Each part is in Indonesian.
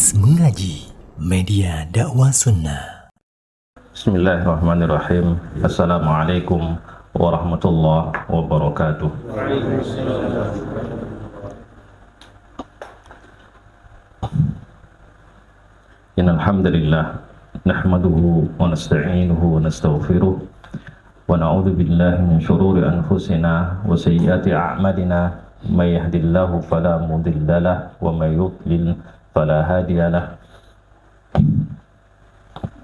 Majelis Mengaji Media Dakwah Sunnah. Bismillahirrahmanirrahim. Assalamualaikum warahmatullahi wabarakatuh. Innal hamdalillah nahmaduhu wa nasta'inuhu wa nastaghfiruh wa na'udzu billahi min shururi anfusina wa sayyiati a'malina. May yahdihillahu fala mudilla lahu wa may yudlil fala hadiya lahu.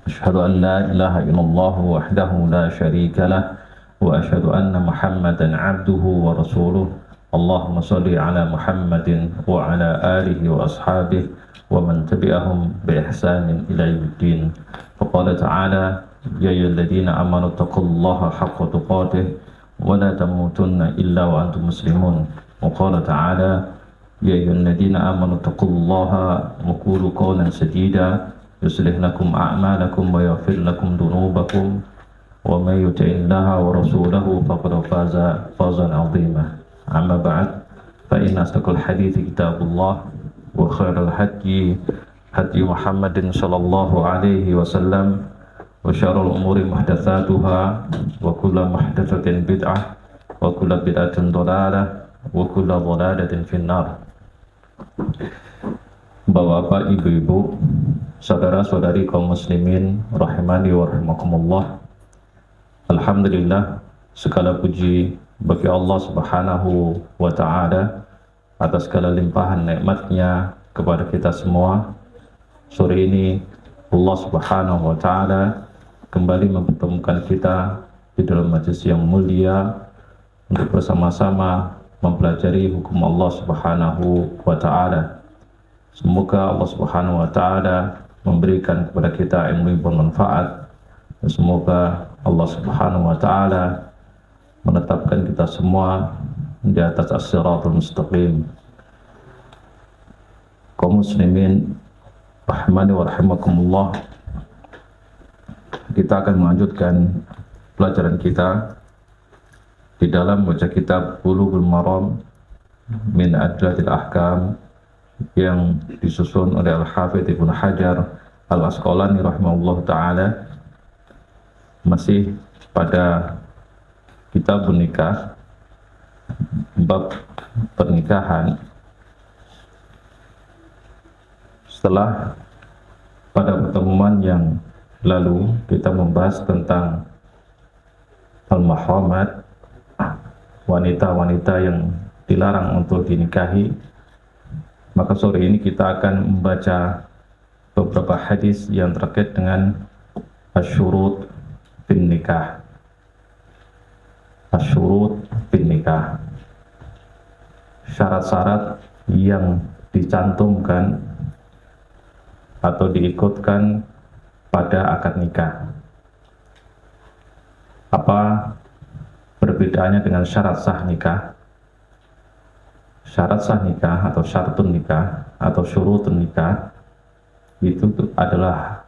Asyhadu an la ilaha illallah wahdahu la syarika lahu wa asyhadu anna Muhammadan 'abduhu wa rasuluh. Allahumma shalli ala Muhammadin wa ala alihi wa ashabihi wa man tabi'ahum bi ihsanin ila yaumiddin. Faqala ta'ala ya ayyuhalladzina amanu taqullaha haqqa tuqatih wa la tamutunna illa wa antum muslimun. Wa qala ta'ala ya ayyuhalladzina amanu taqullaha wa qulu qawlan sadida yuslih lakum a'malakum wa yaghfir lakum dhunubakum wa may yuti'illaha wa rasulahu faqad faza fawzan 'azima. Amma ba'd, fa inna asdaqal hadithi kitabullah wa khairal hadyi hadyi Muhammadin sallallahu alaihi wasallam wa syarrul umuri muhdatsatuha wa kullu muhdatsatin bid'ah wa kullu bid'atin dhalalah wa kullu dhalalatin finnar. Bapak-bapak, ibu-ibu, saudara-saudari kaum muslimin rahimani wa rahimakumullah. Alhamdulillah, segala puji bagi Allah Subhanahu wa ta'ala atas segala limpahan nikmatnya kepada kita semua. Sore ini Allah Subhanahu wa ta'ala kembali mempertemukan kita di dalam majelis yang mulia untuk bersama-sama mempelajari hukum Allah Subhanahu wa ta'ala. Semoga Allah Subhanahu wa ta'ala memberikan kepada kita ilmu yang bermanfaat. Semoga Allah Subhanahu wa ta'ala menetapkan kita semua di atas as-siratul mustaqim. Kaum muslimin rahimani wa rahimakumullah, kita akan melanjutkan pelajaran kita di dalam baca kitab Bulughul Maram min Adlatil Ahkam yang disusun oleh Al-Hafidz Ibnu Hajar Al-Asqalani rahimahullah ta'ala. Masih pada kitab nikah, bab pernikahan. Setelah pada pertemuan yang lalu kita membahas tentang al-mahramat, wanita-wanita yang dilarang untuk dinikahi, maka sore ini kita akan membaca beberapa hadis yang terkait dengan asyurut fin nikah. Asyurut fin nikah, syarat-syarat yang dicantumkan atau diikutkan pada akad nikah. Apa perbedaannya dengan syarat sah nikah? Syarat sah nikah atau syartun nikah atau syurutun nikah itu adalah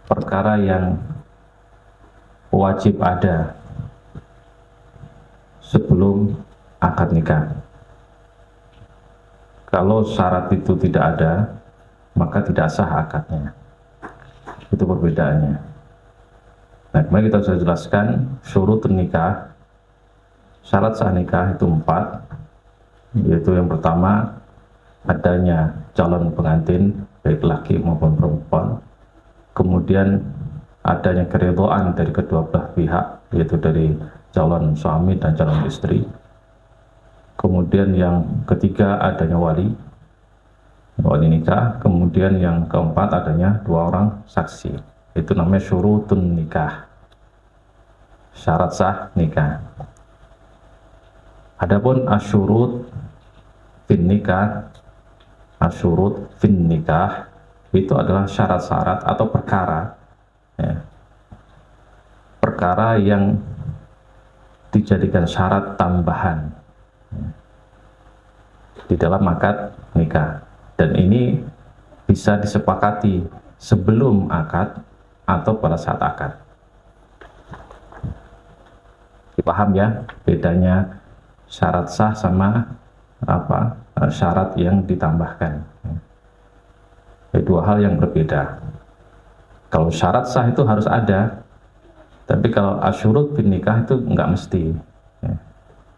perkara yang wajib ada sebelum akad nikah. Kalau syarat itu tidak ada, maka tidak sah akadnya. Itu perbedaannya. Nah, kemarin kita sudah jelaskan syurutun nikah. Syarat sah nikah itu 4, yaitu yang pertama adanya calon pengantin baik laki maupun perempuan, kemudian adanya keridhaan dari kedua belah pihak, yaitu dari calon suami dan calon istri, kemudian yang ketiga adanya wali nikah, kemudian yang keempat adanya 2 orang saksi. Itu namanya syurutun nikah, syarat sah nikah. Adapun asyurut fin nikah, asyurut fin nikah itu adalah syarat-syarat atau perkara, ya, perkara yang dijadikan syarat tambahan, ya, di dalam akad nikah, dan ini bisa disepakati sebelum akad atau pada saat akad. Dipaham ya bedanya syarat sah sama syarat yang ditambahkan. Dua hal yang berbeda. Kalau syarat sah itu harus ada, tapi kalau asyurut bin nikah itu enggak mesti, ya.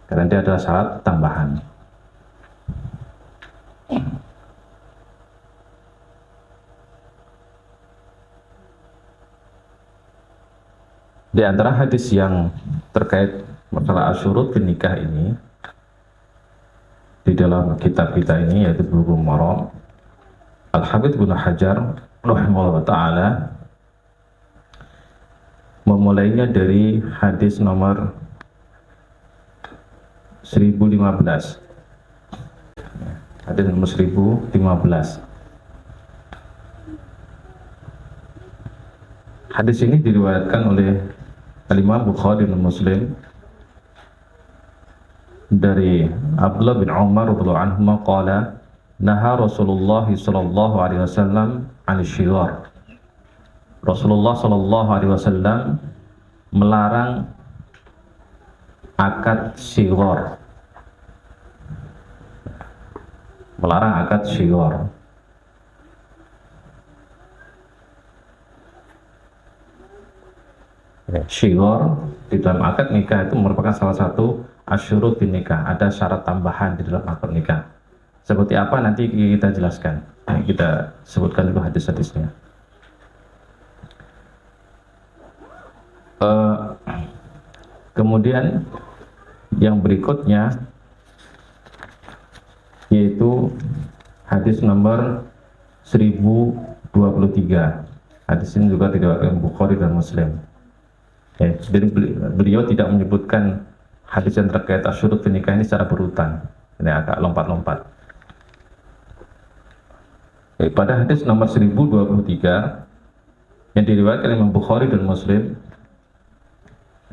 Karena dia adalah syarat tambahan. Di antara hadis yang terkait masalah asyurut bin nikah ini di dalam kitab kita ini, yaitu Bulughul Maram, Al-Hafidz Ibnu Hajar rahimahullah ta'ala memulainya dari hadis nomor 1015. Hadis nomor 1015. Hadis ini diriwayatkan oleh Imam Bukhari dan Muslim dari Abdullah bin Umar radhiyallahu anhu qala naha Rasulullah sallallahu alaihi wasallam 'anil shighar. Rasulullah sallallahu alaihi wasallam melarang akad shighar. Melarang akad shighar. Shighar di dalam akad nikah itu merupakan salah satu asyurut bin nikah. Ada syarat tambahan di dalam akad nikah. Seperti apa nanti kita jelaskan. Kita sebutkan dulu hadis-hadisnya. Kemudian yang berikutnya yaitu hadis nomor 1023. Hadis ini juga diriwayatkan Bukhari dan Muslim. Jadi beliau tidak menyebutkan hadis yang terkait asyurut bin nikah ini secara berurutan. Ini agak lompat-lompat. Pada hadis nomor 1023 yang diriwayatkan Imam Bukhari dan Muslim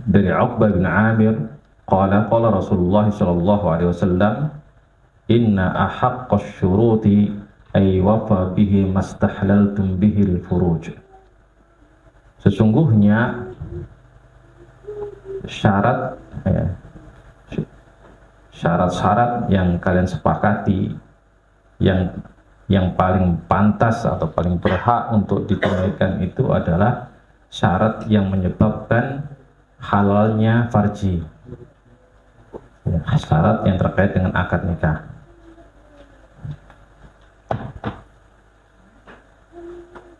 dari Uqbah bin Amir qala Rasulullah sallallahu alaihi wasallam inna ahaqqash syuruti ay wafa bihi mastahlaltum bihi al-furuj. Sesungguhnya syarat-syarat yang kalian sepakati yang paling pantas atau paling berhak untuk ditunaikan itu adalah syarat yang menyebabkan halalnya farji, syarat yang terkait dengan akad nikah.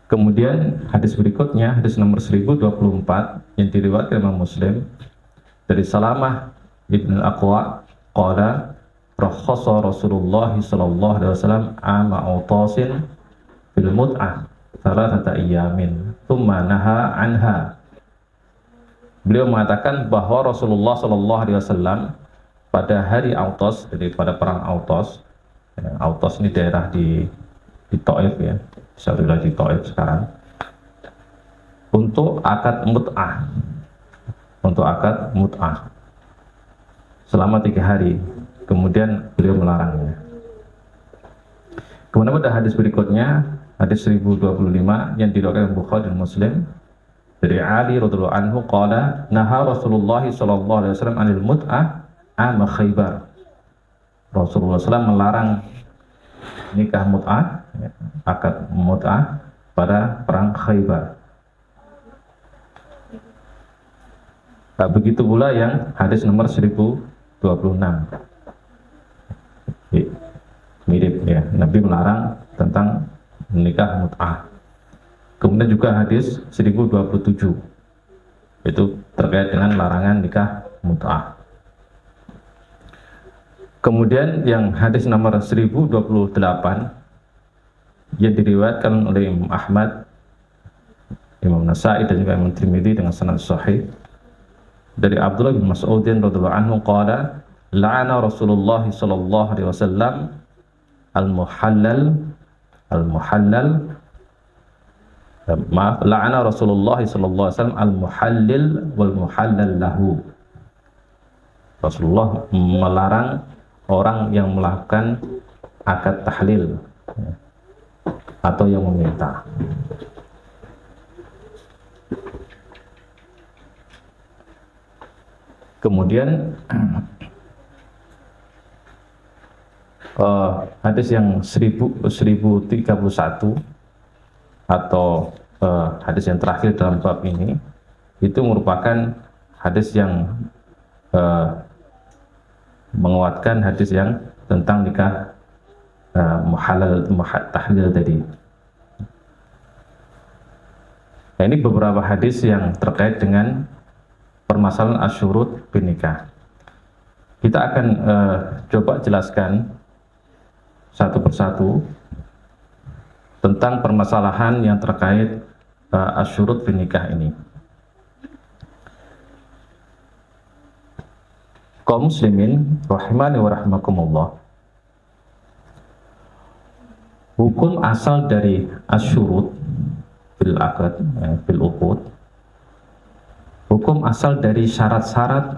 Kemudian hadis berikutnya, hadis nomor 1024 yang diriwayatkan Imam Muslim dari Salamah ibn al-Aqwa qala rakhasa Rasulullah sallallahu alaihi wasallam ama autasin fil mut'ah thalathata ayyamin thumma naha anha. Beliau mengatakan bahwa Rasulullah sallallahu alaihi wasallam pada hari Autos, jadi pada perang Autos, Autos ini daerah di Taif ya, satu lagi Taif sekarang, untuk akad mut'ah selama 3 hari. Kemudian beliau melarangnya. Kemudian pada hadis berikutnya, hadis 1025 yang diriwayatkan Bukhari dan Muslim dari Ali radhiyallahu anhu qala naha Rasulullah sallallahu alaihi wasallam 'anil mut'ah am Khaybar. Rasulullah SAW melarang nikah mut'ah, akad mut'ah pada perang Khaybar. Begitu pula yang hadis nomor 1026. Mirip ya, Nabi melarang tentang nikah mut'ah. Kemudian juga hadis 1027 itu terkait dengan larangan nikah mut'ah. Kemudian yang hadis nomor 1028 yang diriwayatkan oleh Imam Ahmad, Imam Nasa'i dan juga Imam Tirmidzi dengan sanad sahih dari Abdullah bin Mas'ud radhiyallahu anhu qala la'ana Rasulullah sallallahu alaihi wasallam la'ana Rasulullah sallallahu alaihi wasallam al-muhallil wal muhallal lahu. Rasulullah melarang orang yang melakukan akad tahlil atau yang meminta. Kemudian hadis yang 1031 atau hadis yang terakhir dalam bab ini itu merupakan hadis yang menguatkan hadis yang tentang nikah tahlil tadi. Nah, ini beberapa hadis yang terkait dengan permasalahan asyurut bin nikah. Kita akan coba jelaskan satu persatu tentang permasalahan yang terkait asyurut bin nikah ini. Kaum muslimin rahimani wa rahmakumullah, hukum asal dari asyurut bil aqd, bil uqud, hukum asal dari syarat-syarat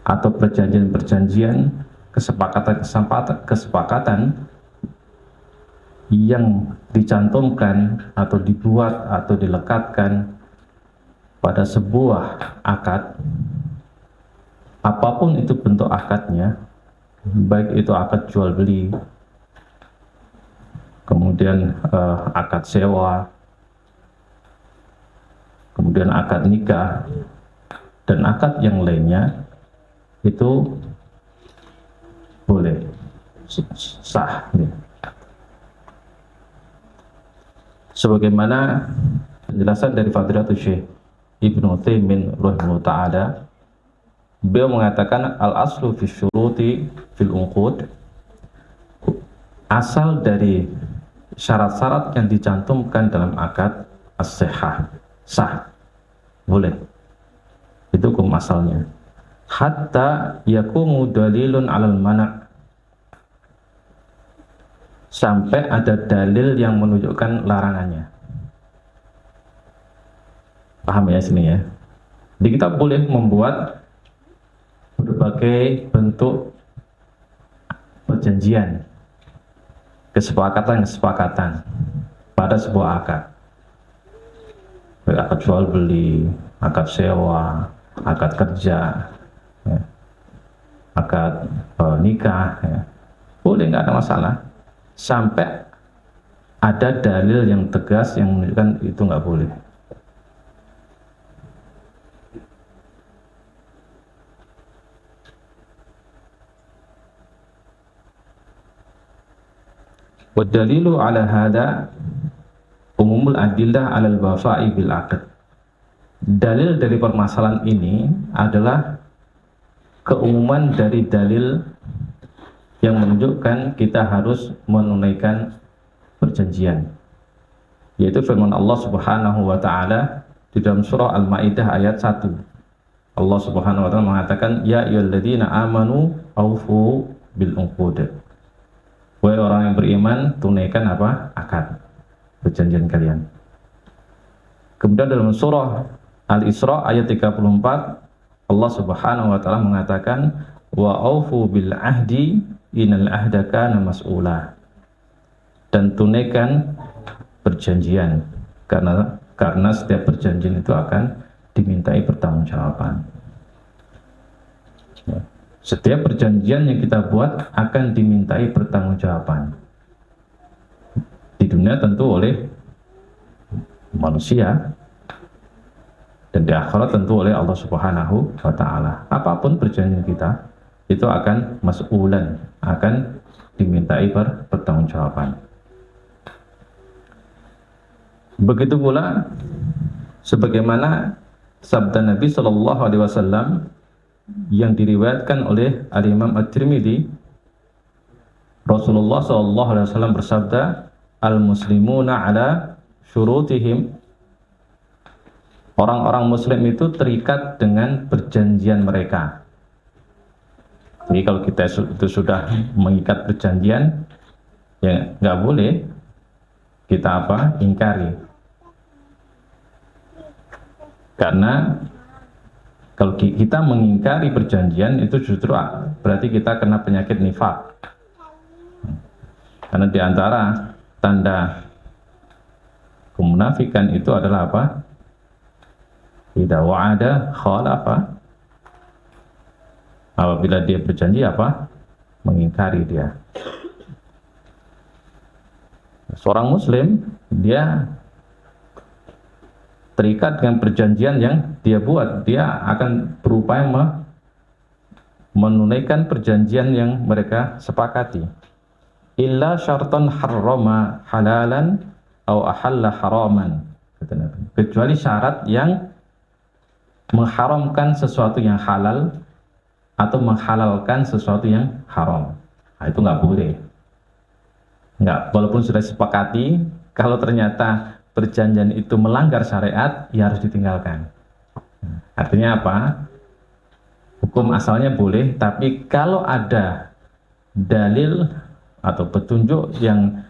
atau perjanjian-perjanjian, kesepakatan yang dicantumkan atau dibuat atau dilekatkan pada sebuah akad, apapun itu bentuk akadnya, baik itu akad jual beli, kemudian akad sewa, kemudian akad nikah, dan akad yang lainnya, itu boleh sah. Sebagaimana penjelasan dari Fadilatul Syekh Ibnu Utsaimin rahimahullah ta'ala, beliau mengatakan al-aslu fi syuruti fil uqud, asal dari syarat-syarat yang dicantumkan dalam akad as-sihah, sah, boleh, itu hukum asalnya. Hatta yakumu dalilun alal mana', sampai ada dalil yang menunjukkan larangannya. Paham ya sini ya? Jadi kita boleh membuat berbagai bentuk perjanjian, kesepakatan pada sebuah akad, akad jual beli, akad sewa, akad kerja, ya, akad nikah, ya. Boleh, nggak ada masalah, sampai ada dalil yang tegas yang menunjukkan itu nggak boleh. Wadalilu ala hada umumul adillah alal wafa'i bil aqd. Dalil dari permasalahan ini adalah keumuman dari dalil yang menunjukkan kita harus menunaikan perjanjian, yaitu firman Allah Subhanahu wa ta'ala di dalam surah Al-Maidah ayat 1. Allah Subhanahu wa ta'ala mengatakan, ya ayyuhalladzina amanu aufu bil uqud. Wahai orang yang beriman, tunaikan apa? Akad, perjanjian kalian. Kemudian dalam surah Al-Isra ayat 34, Allah Subhanahu wa ta'ala mengatakan, wa aufu bil ahdi innal ahda kana mas'ula. Dan tunaikan perjanjian, karena setiap perjanjian itu akan dimintai pertanggungjawaban. Ya. Setiap perjanjian yang kita buat akan dimintai pertanggungjawaban. Di dunia tentu oleh manusia, dan di akhirat tentu oleh Allah Subhanahu wa ta'ala. Apapun perjanjian kita, itu akan mas'ulan, akan dimintai pertanggungjawaban. Begitu pula sebagaimana sabda Nabi Shallallahu Alaihi Wasallam yang diriwayatkan oleh Al-Imam At-Tirmidzi, Rasulullah Shallallahu Alaihi Wasallam bersabda, al-muslimuna ala syurutihim, orang-orang muslim itu terikat dengan perjanjian mereka. Jadi kalau kita itu sudah mengikat perjanjian, ya nggak boleh kita ingkari. Karena kalau kita mengingkari perjanjian itu justru berarti kita kena penyakit nifaq. Karena di antara tanda kemunafikan itu adalah apa? Idza wa'ada khalafa. Apabila dia berjanji mengingkari dia. Seorang muslim dia terikat dengan perjanjian yang dia buat. Dia akan berupaya menunaikan perjanjian yang mereka sepakati. Illa syartan harrama halalan atau ahalla haraman, kecuali syarat yang mengharamkan sesuatu yang halal atau menghalalkan sesuatu yang haram. Nah, itu nggak boleh. Nggak, walaupun sudah sepakati, kalau ternyata perjanjian itu melanggar syariat, ya harus ditinggalkan. Artinya apa? Hukum asalnya boleh, tapi kalau ada dalil atau petunjuk yang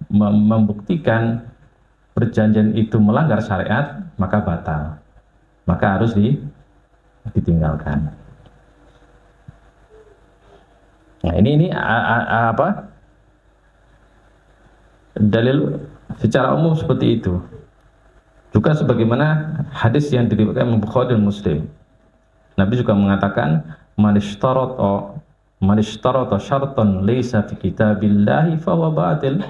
membuktikan perjanjian itu melanggar syariat, maka batal. Maka harus ditinggalkan. Nah, ini apa? Dalil secara umum seperti itu. Juga sebagaimana hadis yang diriwayatkan Imam Bukhari dan Muslim. Nabi juga mengatakan, man ishtarata syartan laysa fi kitabillahi fahuwa batil.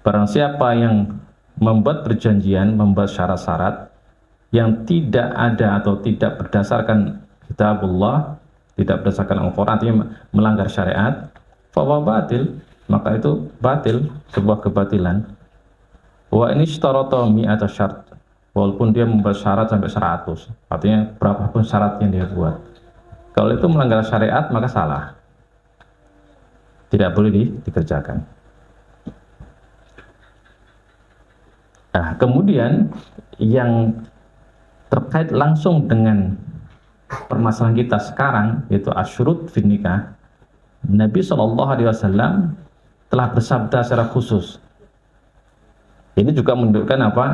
Barang siapa yang membuat perjanjian, membuat syarat-syarat yang tidak ada atau tidak berdasarkan kitabullah, tidak berdasarkan Al-Quran, artinya melanggar syariat, fahuwa batil, maka itu batil, sebuah kebatilan. Wa ini ishtarata mi'ata syart, walaupun dia membuat syarat sampai 100, artinya berapapun syarat yang dia buat, kalau itu melanggar syariat maka salah, tidak boleh dikerjakan. Nah, kemudian yang terkait langsung dengan permasalahan kita sekarang, yaitu asyurut fin nikah, Nabi SAW telah bersabda secara khusus. Ini juga menunjukkan apa?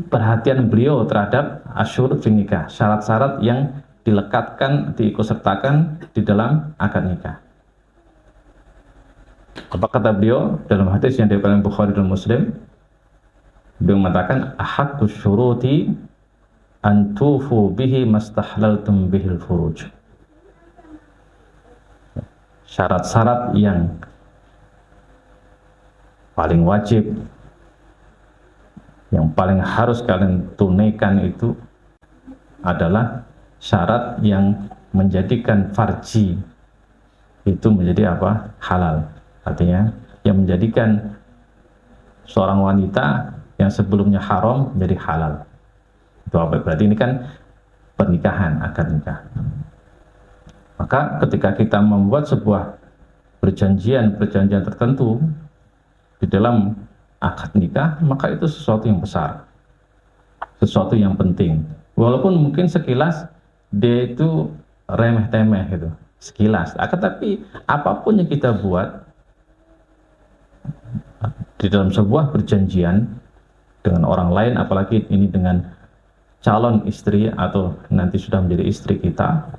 Perhatian beliau terhadap asyurut fin nikah, syarat-syarat yang dilekatkan, diikutsertakan di dalam akad nikah. Apa kata beliau dalam hadis yang diriwayatkan Bukhari dan Muslim? Beliau mengatakan, ahaqqu syuruti an tufu bihi mastahlaltum bihil furuj. Syarat-syarat yang paling wajib, yang paling harus kalian tunaikan itu adalah syarat yang menjadikan farji itu menjadi apa? Halal. Artinya yang menjadikan seorang wanita yang sebelumnya haram menjadi halal. Itu apa? Berarti ini kan pernikahan, akad nikah. Maka ketika kita membuat sebuah perjanjian tertentu di dalam akad nikah, maka itu sesuatu yang besar, sesuatu yang penting. Walaupun mungkin sekilas dia itu remeh-temeh gitu, sekilas. Tapi apapun yang kita buat di dalam sebuah perjanjian dengan orang lain, apalagi ini dengan calon istri atau nanti sudah menjadi istri kita,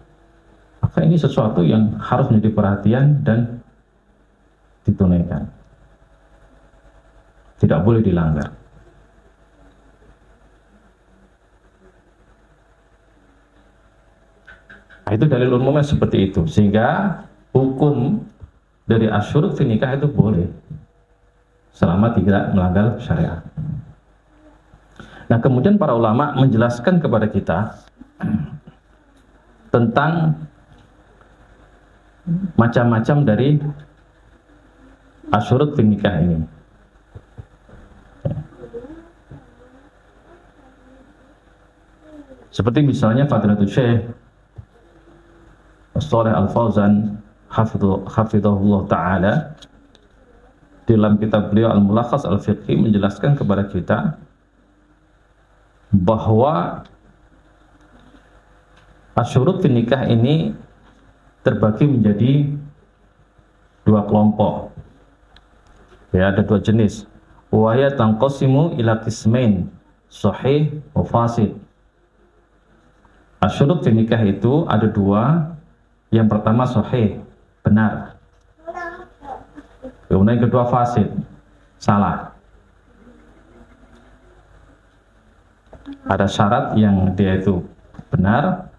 maka ini sesuatu yang harus menjadi perhatian dan ditunaikan, tidak boleh dilanggar. Nah, itu dalil umumnya seperti itu, sehingga hukum dari asyurut fi nikah itu boleh selama tidak melanggar syariat. Nah, kemudian para ulama menjelaskan kepada kita tentang macam-macam dari asyurut fi nikah ini. Seperti misalnya Fadilatul Syekh Shalih Al-Fauzan hafidhahullah ta'ala dalam kitab beliau Al-Mulakhas Al-Fiqhi menjelaskan kepada kita bahwa asyurut fi nikah ini terbagi menjadi dua kelompok. Ya, ada dua jenis. Wa ya tanqasimu ila qismain, sahih wa fasid. Asyurut fi nikah itu ada dua. Yang pertama sahih, benar. Kemudian yang kedua fasid, salah. Ada syarat yang dia itu benar,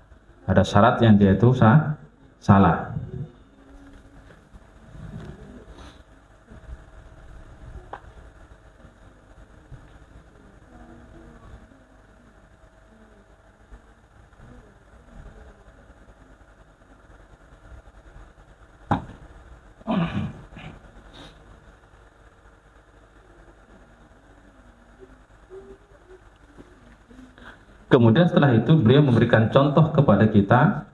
ada syarat yang dia itu salah. Kemudian setelah itu beliau memberikan contoh kepada kita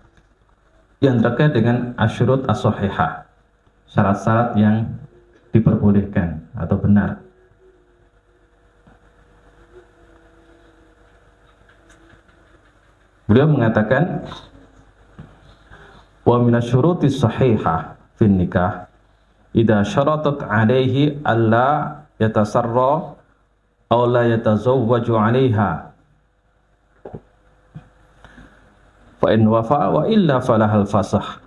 yang terkait dengan asyurut as-sahihah, syarat-syarat yang diperbolehkan atau benar. Beliau mengatakan, wa minasyurutis sahihah fin nikah idza syaratat alaihi alla yatasarra aw la yatazawwaju 'alaiha fa in wafa wa illa falahal fasah.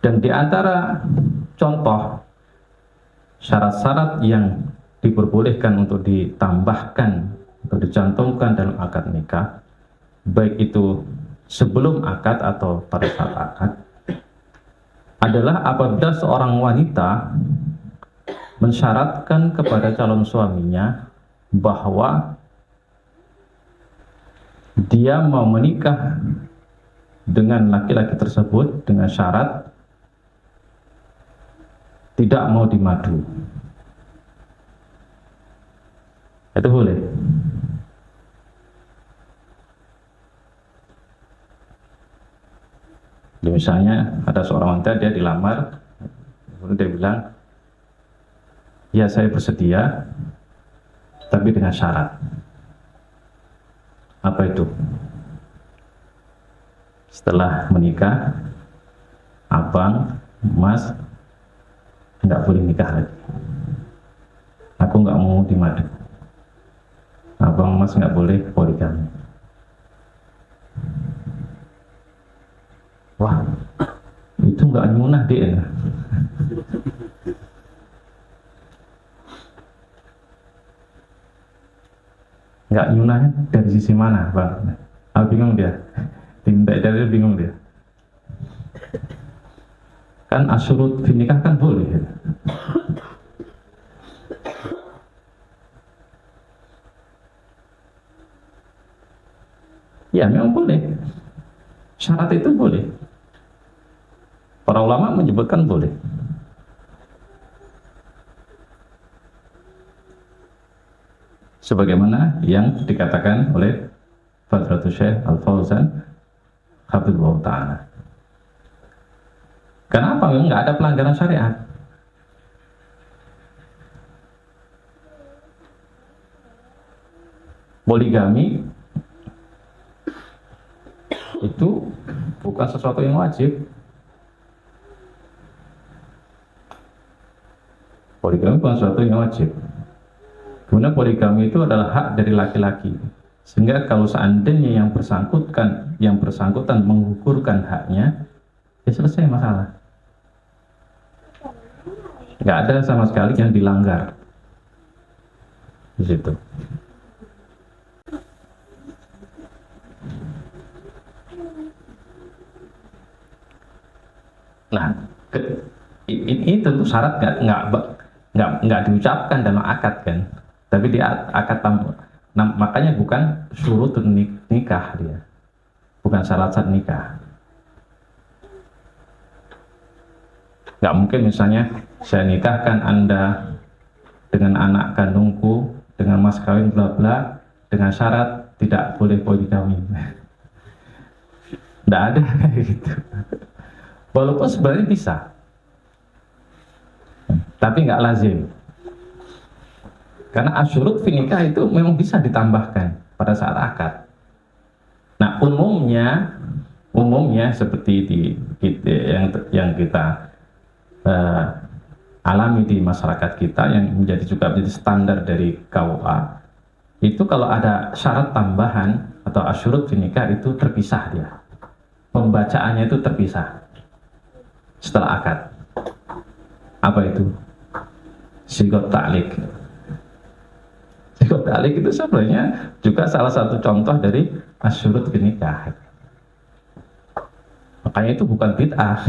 Dan di antara contoh syarat-syarat yang diperbolehkan untuk ditambahkan atau dicantumkan dalam akad nikah, baik itu sebelum akad atau pada saat akad, adalah apabila seorang wanita mensyaratkan kepada calon suaminya bahwa dia mau menikah dengan laki-laki tersebut dengan syarat tidak mau dimadu. Itu boleh. Misalnya ada seorang wanita, dia dilamar, kemudian dia bilang, ya saya bersedia, tapi dengan syarat. Apa itu? Setelah menikah, abang, mas, nggak boleh nikah lagi. Aku nggak mau dimadu. Abang, mas nggak boleh poligami. Wah, itu nggak nyunah dia. Nggak nyunahnya dari sisi mana, Bang? Bingung dia. Dari bingung dia. Kan asyurut fi nikah kan boleh. Ya memang boleh. Syarat itu boleh. Para ulama menyebutkan boleh. Sebagaimana yang dikatakan oleh Fadlatul Syekh Al-Fauzan Hafizahullah Ta'ala. Kenapa? Memang nggak ada pelanggaran syariat. Poligami itu bukan sesuatu yang wajib. Poligami bukan sesuatu yang wajib. Kemudian poligami itu adalah hak dari laki-laki. Sehingga kalau seandainya yang bersangkutan menggugurkan haknya, ya selesai masalah. Nggak ada sama sekali yang dilanggar di situ. Nah, ini tentu syarat nggak diucapkan dalam akad kan, tapi di akad makanya bukan syurut nikah dia, bukan syarat nikah. Nggak mungkin misalnya saya nikahkan Anda dengan anak kandungku dengan mas kawin bla bla dengan syarat tidak boleh poligami. Nggak ada kayak gitu. Walaupun sebenarnya bisa, tapi nggak lazim. Karena asyurut fi nikah itu memang bisa ditambahkan pada saat akad. Nah, umumnya seperti yang kita alami di masyarakat kita, yang menjadi standar dari KUA, itu kalau ada syarat tambahan atau asyurut fi nikah itu terpisah dia. Pembacaannya itu terpisah setelah akad. Apa itu? Sigot ta'liq. Sigot ta'liq itu sebenarnya juga salah satu contoh dari asyurut fi nikah. Makanya itu bukan bid'ah.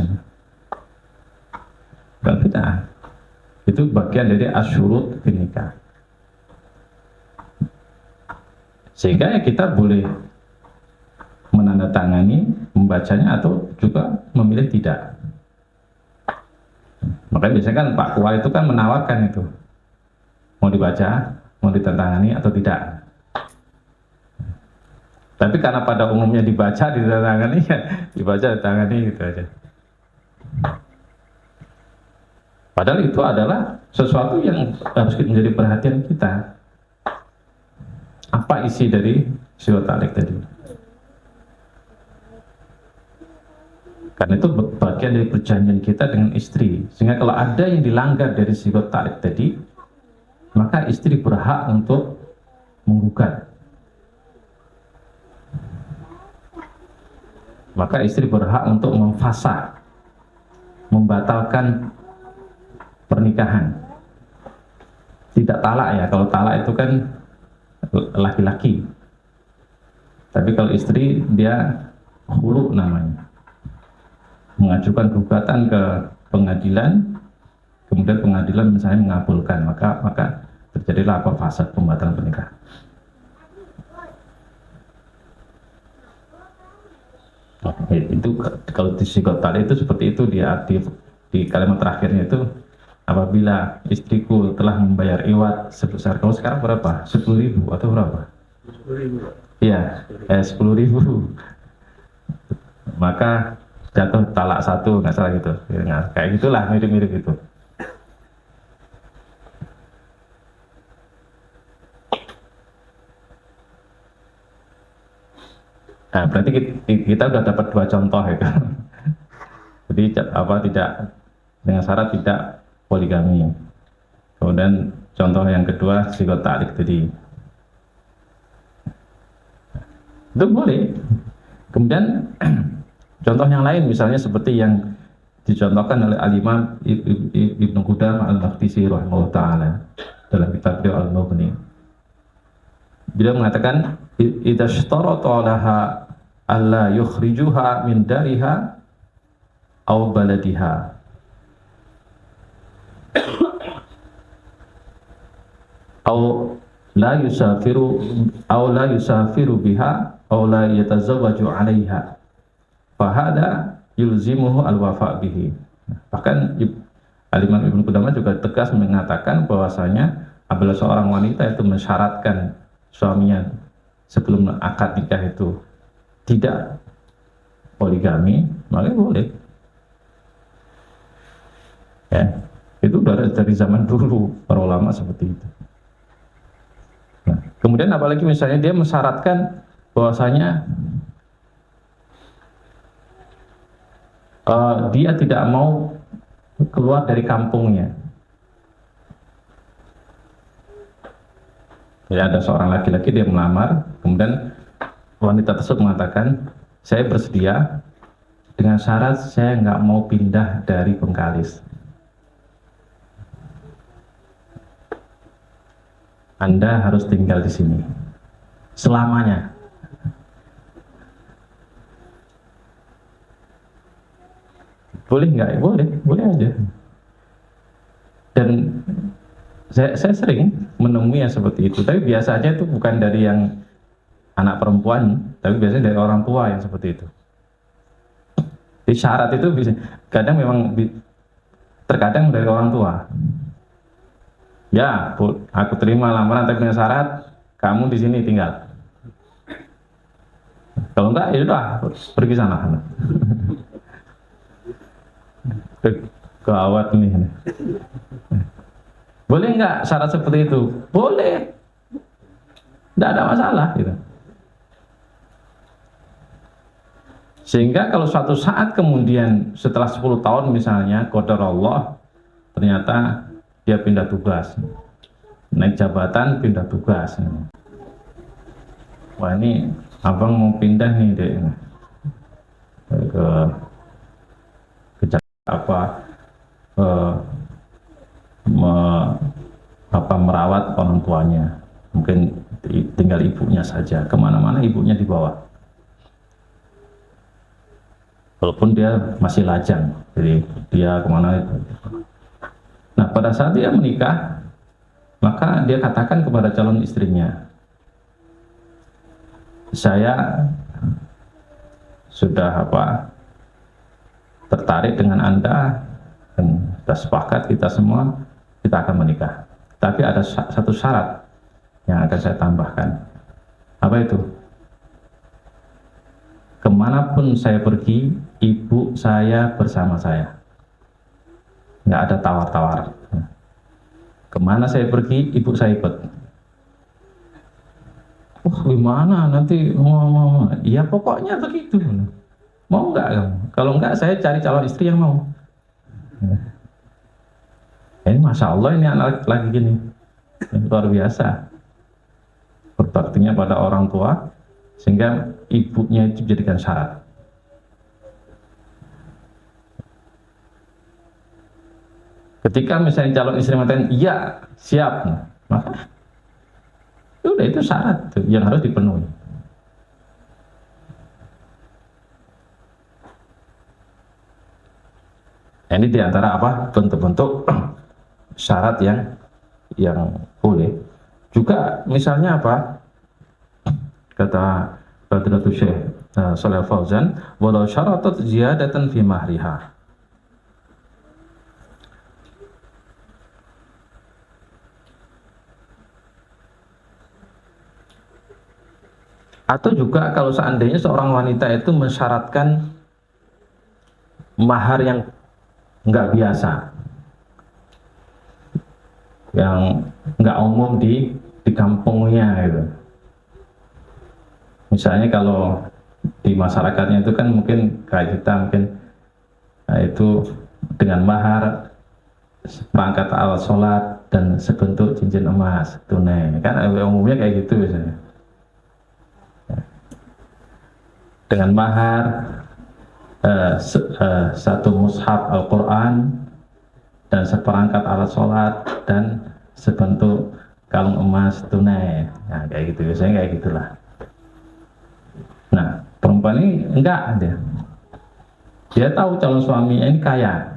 Bukan bid'ah. Itu bagian dari asyurut fi nikah. Sehingga ya kita boleh menandatangani, membacanya, atau juga memilih tidak. Makanya biasanya kan Pak Kua itu kan menawarkan itu, mau dibaca, mau ditandatangani atau tidak. Tapi karena pada umumnya dibaca ditandatangani, ya dibaca ditangani gitu aja. Padahal itu adalah sesuatu yang harus menjadi perhatian kita. Apa isi dari sigot tarik tadi? Karena itu bagian dari perjanjian kita dengan istri. Sehingga kalau ada yang dilanggar dari sigot tarik tadi, maka istri berhak untuk menggugat. Maka istri berhak untuk memfasah, membatalkan pernikahan. Tidak talak ya, kalau talak itu kan laki-laki. Tapi kalau istri dia khulu namanya. Mengajukan gugatan ke pengadilan, kemudian pengadilan misalnya mengabulkan, maka terjadilah apa fasad pembatalan pernikahan. Itu kalau di sigot tarik itu seperti itu dia di kalimat terakhirnya itu, apabila istriku telah membayar iwat sebesar, kalau sekarang berapa? 10.000 atau berapa? 10.000. Iya, 10.000. Maka jatuh talak satu, nggak salah gitu. Ya, kayak gitulah, mirip-mirip gitu. Nah, berarti kita sudah dapat dua contoh ya kan. Jadi tidak dengan syarat tidak poligami. Kemudian contoh yang kedua sigot tarik tadi. Itu boleh. Kemudian contoh yang lain misalnya seperti yang dicontohkan oleh Al-Imam Ibnu Qudamah Al-Maqdisi rahimahullah ta'ala dalam kitab beliau Al-Mughni. Beliau mengatakan idza ishtarata laha alla yukhrijuha min dariha aw baladiha aw la yusafiru biha aw la yatazawwaju 'alaiha fahada yulzimuhu al-wafa' bihi. Bahkan Al-Imam Ibnu Qudamah juga tegas mengatakan bahwasanya apabila seorang wanita itu mensyaratkan suaminya sebelum akad nikah itu tidak poligami, maka boleh. Ya, itu dari zaman dulu para ulama seperti itu. Nah, kemudian apalagi misalnya dia mensyaratkan bahwasanya dia tidak mau keluar dari kampungnya. Ya, ada seorang laki-laki dia melamar, kemudian wanita tersebut mengatakan, saya bersedia dengan syarat saya nggak mau pindah dari Bengkalis. Anda harus tinggal di sini selamanya. Boleh nggak? Boleh aja. Dan saya sering menemui yang seperti itu, tapi biasanya itu bukan dari yang anak perempuan, tapi biasanya dari orang tua yang seperti itu. Di syarat itu bisa, kadang memang terkadang dari orang tua. Ya, aku terima lamaran tapi dengan syarat kamu di sini tinggal. Kalau enggak, ya udah pergi sana. Gawat nih. Boleh nggak syarat seperti itu? Boleh. Tidak ada masalah gitu. Sehingga kalau suatu saat kemudian setelah 10 tahun misalnya qadar Allah ternyata dia pindah tugas, naik jabatan, pindah tugas. Wah, ini abang mau pindah nih deh ke merawat orang tuanya, mungkin tinggal ibunya saja, kemana-mana ibunya dibawa, walaupun dia masih lajang, jadi dia kemana itu. Nah, pada saat dia menikah, maka dia katakan kepada calon istrinya, saya sudah tertarik dengan Anda dan sudah sepakat kita semua kita akan menikah. Tapi ada satu syarat yang akan saya tambahkan. Apa itu? kemanapun saya pergi, ibu saya bersama saya. Nggak ada tawar-tawar. Kemana saya pergi, ibu saya ikut. Gimana nanti mau? Ya pokoknya begitu. Mau nggak kamu? Kalau nggak, saya cari calon istri yang mau. Ini Masya Allah, ini anak lagi gini. Luar biasa. Berbaktinya pada orang tua, sehingga ibunya itu dijadikan syarat. Ketika misalnya calon istri mengatakan iya siap, maka udah itu syarat yang harus dipenuhi. Ini diantara apa bentuk-bentuk syarat yang boleh. Juga misalnya apa, kata Fadilatul Syekh Shalih Fauzan, walau syaratat ziyadatan fi mahriha. Atau juga kalau seandainya seorang wanita itu mensyaratkan mahar yang nggak biasa, yang nggak umum di kampungnya gitu. Misalnya kalau di masyarakatnya itu kan mungkin kayak kita mungkin itu dengan mahar seperangkat alat sholat dan sebentuk cincin emas tunai, kan umumnya kayak gitu biasanya. Dengan mahar satu mushaf Al-Quran dan seperangkat alat sholat dan sebentuk kalung emas tunai. Nah kayak gitu, biasanya kayak gitulah. Nah perempuan ini enggak, dia tahu calon suaminya ini kaya,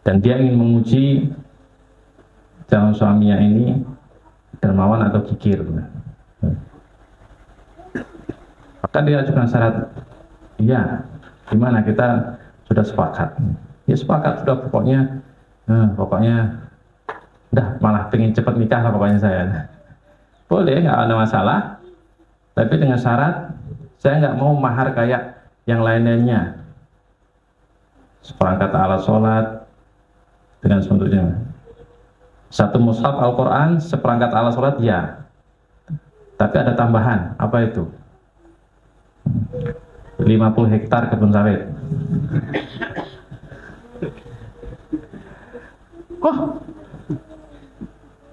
dan dia ingin menguji calon suaminya ini dermawan atau kikir. Maka dia ajukan syarat, iya, gimana kita sudah sepakat? Ya sepakat sudah, pokoknya udah malah pengen cepat nikah lah pokoknya saya. Boleh, nggak ada masalah, tapi dengan syarat saya nggak mau mahar kayak yang lain-lainnya, seperangkat alat sholat dengan sebentuknya, satu mushaf Al-Quran, seperangkat alat sholat ya, tapi ada tambahan, apa itu? 50 hektar kebun sawit.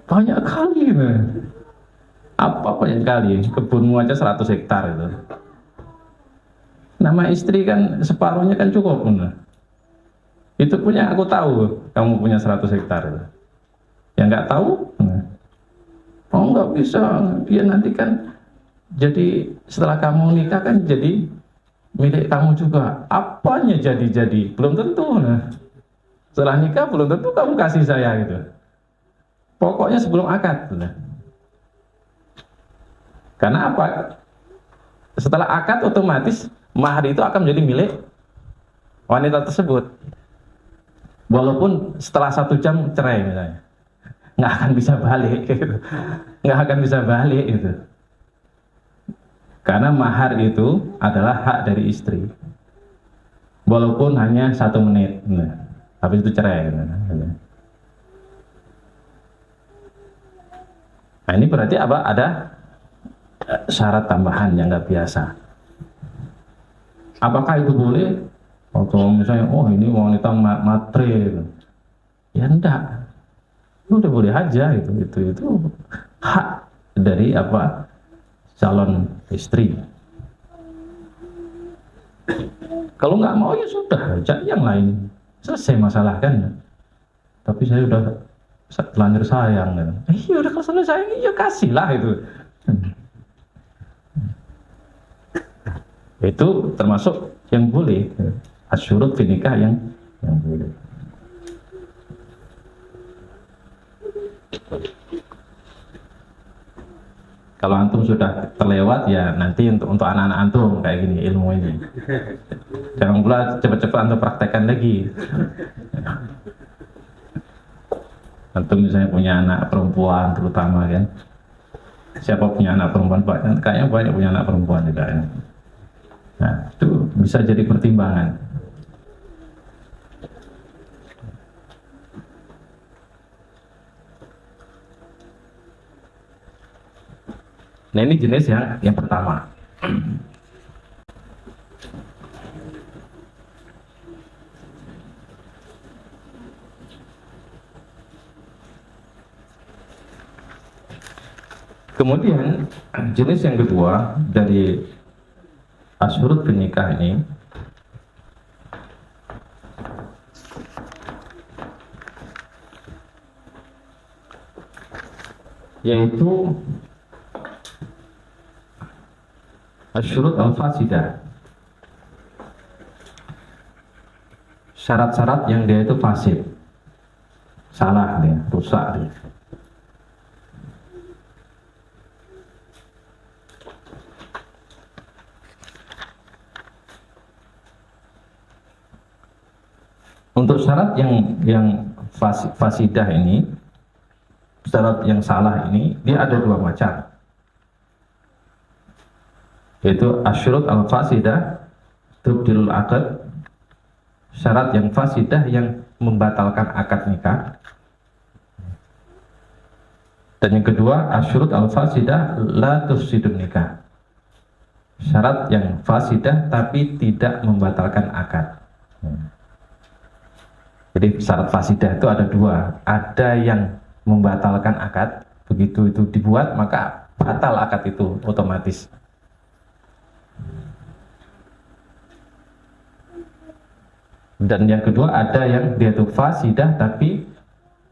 Banyak kali gitu. Apa banyak kali? Kebunmu aja 100 hektar itu. Nama istri kan separuhnya kan cukup. Itu punya aku tahu, kamu punya 100 hektar itu. Yang nggak tahu, nggak bisa. Dia nanti kan jadi setelah kamu nikah kan jadi milik kamu juga. Apanya jadi belum tentu. Setelah nikah belum tentu kamu kasih saya gitu. Pokoknya sebelum akad. Karena apa? Setelah akad otomatis mahar itu akan menjadi milik wanita tersebut. Walaupun setelah 1 jam cerai misalnya, nggak akan bisa balik gitu. Nggak akan bisa balik itu. Karena mahar itu adalah hak dari istri, walaupun hanya 1 menit, habis itu cerai. Nah ini berarti apa? Ada syarat tambahan yang nggak biasa. Apakah itu boleh? Kalau misalnya, ini wanita matre, ya enggak, itu udah boleh aja itu hak dari apa? Calon istri. Kalau nggak mau ya sudah, cari yang lain, selesai masalah kan. Tapi saya udah terlanjur sayang kan. Iya udah kalau sayang, ya kasihlah itu. Itu termasuk yang boleh, asyurut fi nikah yang boleh. Kalau antum sudah terlewat ya nanti untuk anak-anak antum kayak gini ilmu ini. Jangan pula cepat-cepat antum praktekkan lagi. Antum misalnya punya anak perempuan terutama kan, Siapa punya anak perempuan banyak? Kayaknya banyak punya anak perempuan juga ya. Nah, itu bisa jadi pertimbangan. Nah, ini jenis yang pertama. Kemudian jenis yang kedua dari asyurut nikah ini yaitu asyurut al-fasidah. Syarat-syarat yang dia itu fasid, salah dia, rusak dia. Untuk syarat yang fasidah ini, syarat yang salah ini, dia ada dua macam, yaitu asyurut al-fasidah tubdilul aqd, syarat yang fasidah yang membatalkan akad nikah. Dan yang kedua, asyurut al-fasidah la tufsidun nikah, syarat yang fasidah tapi tidak membatalkan akad. Jadi syarat fasidah itu ada dua, ada yang membatalkan akad, begitu itu dibuat maka batal akad itu otomatis. Dan yang kedua ada yang dia itu fasidah tapi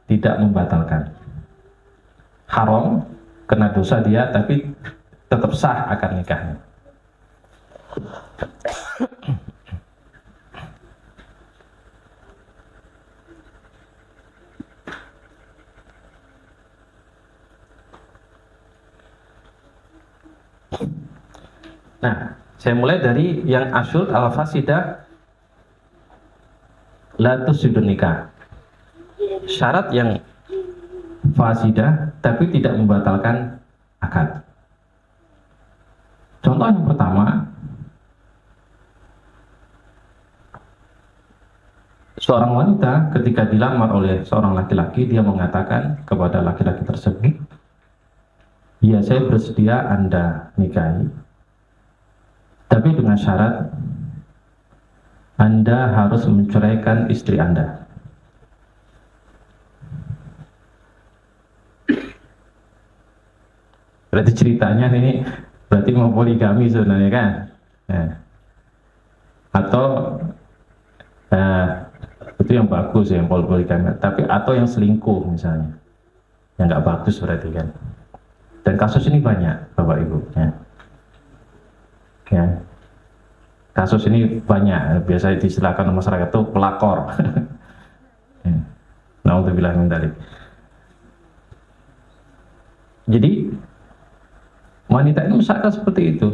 tidak membatalkan, haram, kena dosa dia tapi tetap sah akad nikahnya. Nah, saya mulai dari yang asyurut al-fasidah la tufsidun nikah, syarat yang fasidah tapi tidak membatalkan akad. Contoh yang pertama, seorang wanita ketika dilamar oleh seorang laki-laki, dia mengatakan kepada laki-laki tersebut, ya saya bersedia Anda nikahi, tapi dengan syarat Anda harus menceraikan istri Anda. Berarti ceritanya ini berarti mau poligami sebenarnya kan? Nah. Atau itu yang bagus ya, yang poligami. Tapi atau yang selingkuh misalnya, yang nggak bagus berarti kan. Dan kasus ini banyak, Bapak Ibu. Ya. Kasus ini banyak, biasa diistilahkan masyarakat itu pelakor. Naudzubillah min dzalik. Jadi wanita ini usahakan seperti itu.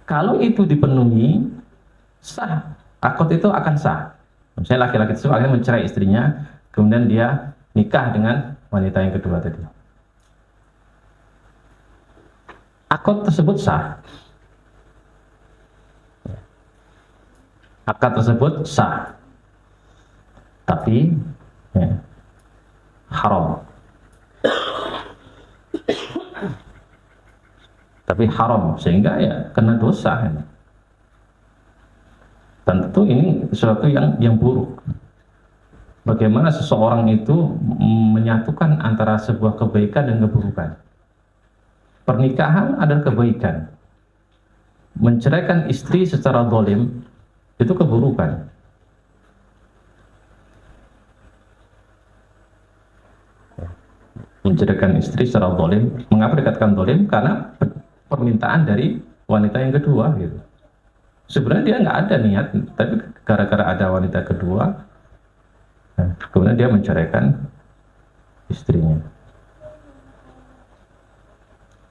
Kalau itu dipenuhi, sah, akad itu akan sah. Misalnya laki-laki itu akan mencerai istrinya, kemudian dia nikah dengan wanita yang kedua tadi. Akad tersebut sah. Akad tersebut sah, tapi haram. Tapi haram sehingga ya kena dosa. Dan tentu ini sesuatu yang buruk. Bagaimana seseorang itu menyatukan antara sebuah kebaikan dan keburukan. Pernikahan adalah kebaikan. Menceraikan istri secara zalim itu keburukan. Menceraikan istri secara zalim, mengapa dikatakan zalim? Karena permintaan dari wanita yang kedua gitu. Sebenarnya dia nggak ada niat, tapi gara-gara ada wanita kedua, kemudian dia menceraikan istrinya.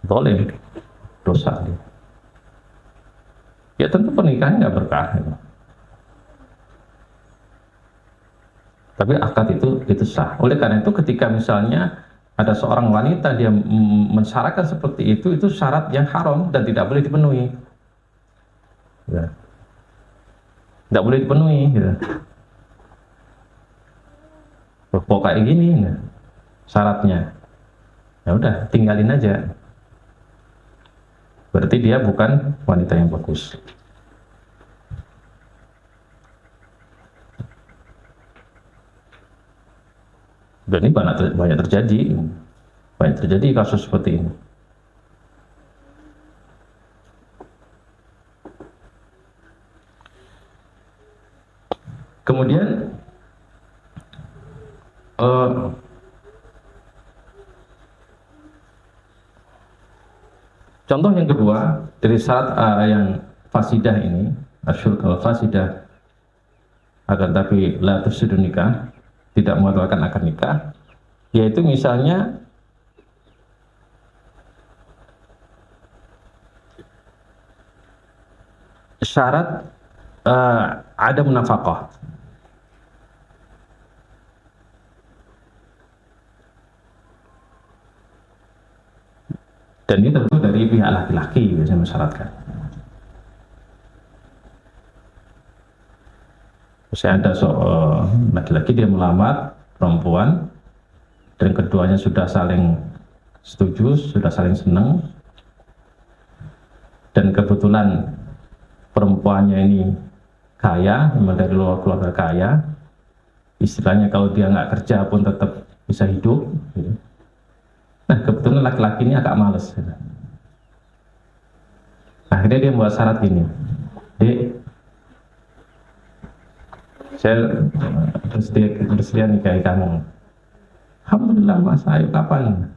Zalim, dosa dia. Ya tentu pernikahan nggak berkah. Gitu. Tapi akad itu sah. Oleh karena itu ketika misalnya ada seorang wanita dia mensyaratkan seperti itu syarat yang haram dan tidak boleh dipenuhi. Ya. Tidak boleh dipenuhi. Gitu. Kok kayak gini ya, syaratnya, ya udah tinggalin aja. Berarti dia bukan wanita yang bagus. Dan ini banyak terjadi kasus seperti ini. Kemudian contoh yang kedua dari syarat yang fasidah ini, asyurul fasidah, akan tapi la tufsidun nikah, tidak membatalkan akad nikah, yaitu misalnya syarat ada nafkah. Dan ini tentu dari pihak laki-laki biasanya mensyaratkan. Misalnya ada laki-laki dia melamar perempuan dan keduanya sudah saling setuju, sudah saling senang, dan kebetulan perempuannya ini kaya, memang dari luar keluarga kaya, istilahnya kalau dia nggak kerja pun tetap bisa hidup. Gitu. Nah kebetulan laki-laki ini agak males. Gitu. Akhirnya dia membuat syarat gini, Dek, saya bersedia nikahi kamu. Alhamdulillah mas, ayo kapan?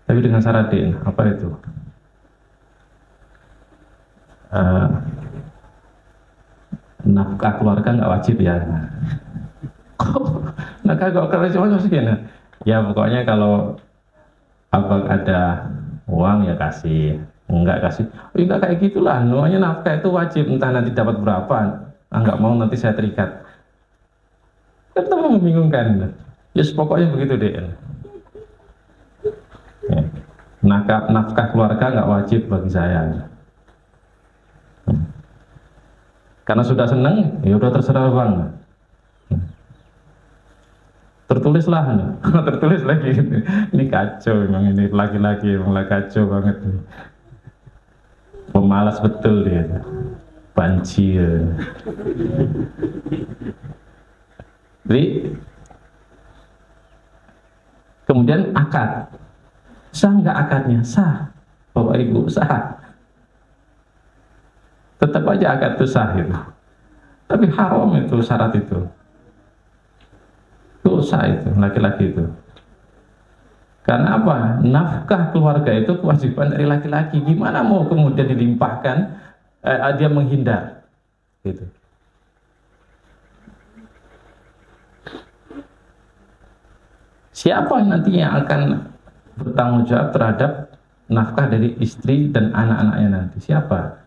Tapi dengan syarat, Dek, apa itu? Nafkah keluarga nggak wajib ya. Nafkah keluarga cuma segini. Ya pokoknya kalau apa ada uang ya kasih, enggak kasih. Oh, enggak kayak gitulah. Namanya nafkah itu wajib, entah nanti dapat berapa. Enggak mau nanti saya terikat. Kita mau membingungkan. Ya pokoknya begitu deh. Ya. Nafkah keluarga nggak wajib bagi saya. Karena sudah seneng, ya udah terserah bang. Tertulislah, tertulis lagi. Ini kacau, memang ini laki-laki emang kacau banget. Pemalas betul dia, banci. Jadi kemudian akad, sah nggak akadnya? Sah, bapak ibu sah. Tetap aja akad itu sah gitu. Tapi haram itu syarat itu. Dosa itu laki-laki itu. Karena apa? Nafkah keluarga itu kewajiban dari laki-laki. Gimana mau kemudian dilimpahkan dia menghindar gitu. Siapa nantinya akan bertanggung jawab terhadap nafkah dari istri dan anak-anaknya nanti? Siapa?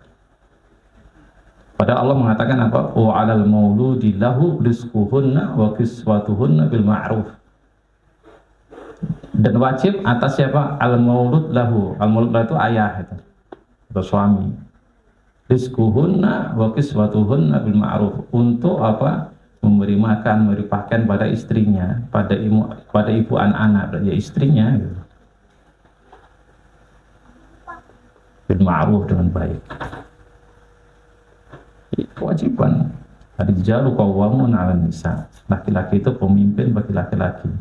Padahal Allah mengatakan apa? Wa 'alal mauludi lahu rizquhunna wa kiswatuhunna bil ma'ruf. Dan wajib atas siapa? Al maulud lahu. Al maulud lahu itu ayah itu, atau suami. Rizquhunna wa kiswatuhunna bil ma'ruf. Untuk apa? Memberi makan, memberi pakaian pada istrinya, pada ibu anak-anak, ya istrinya gitu. Bil ma'ruf, dengan baik. Kewajiban. Ar-rijalu qawwamun 'alan nisa. Laki-laki itu pemimpin bagi laki-laki.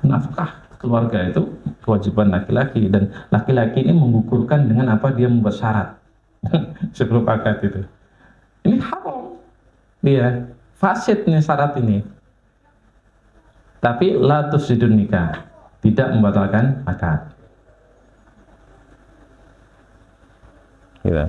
Nafkah keluarga itu kewajiban laki-laki, dan laki-laki ini mengukurkan dengan apa dia membuat syarat sebelum akad itu. Ini haram. Dia fasid nih syarat ini. Tapi la tufsidun nikah, tidak membatalkan akad. Gitu.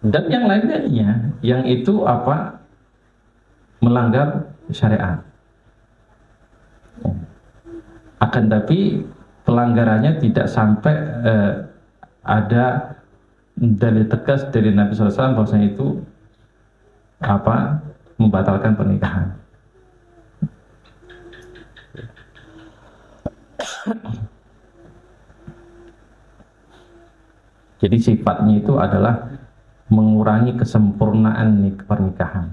Dan yang lainnya, yang itu apa? melanggar syariat. Akan tapi pelanggarannya tidak sampai ada dalil tegas dari Nabi SAW bahwasanya itu membatalkan pernikahan. Jadi sifatnya itu adalah mengurangi kesempurnaan pernikahan.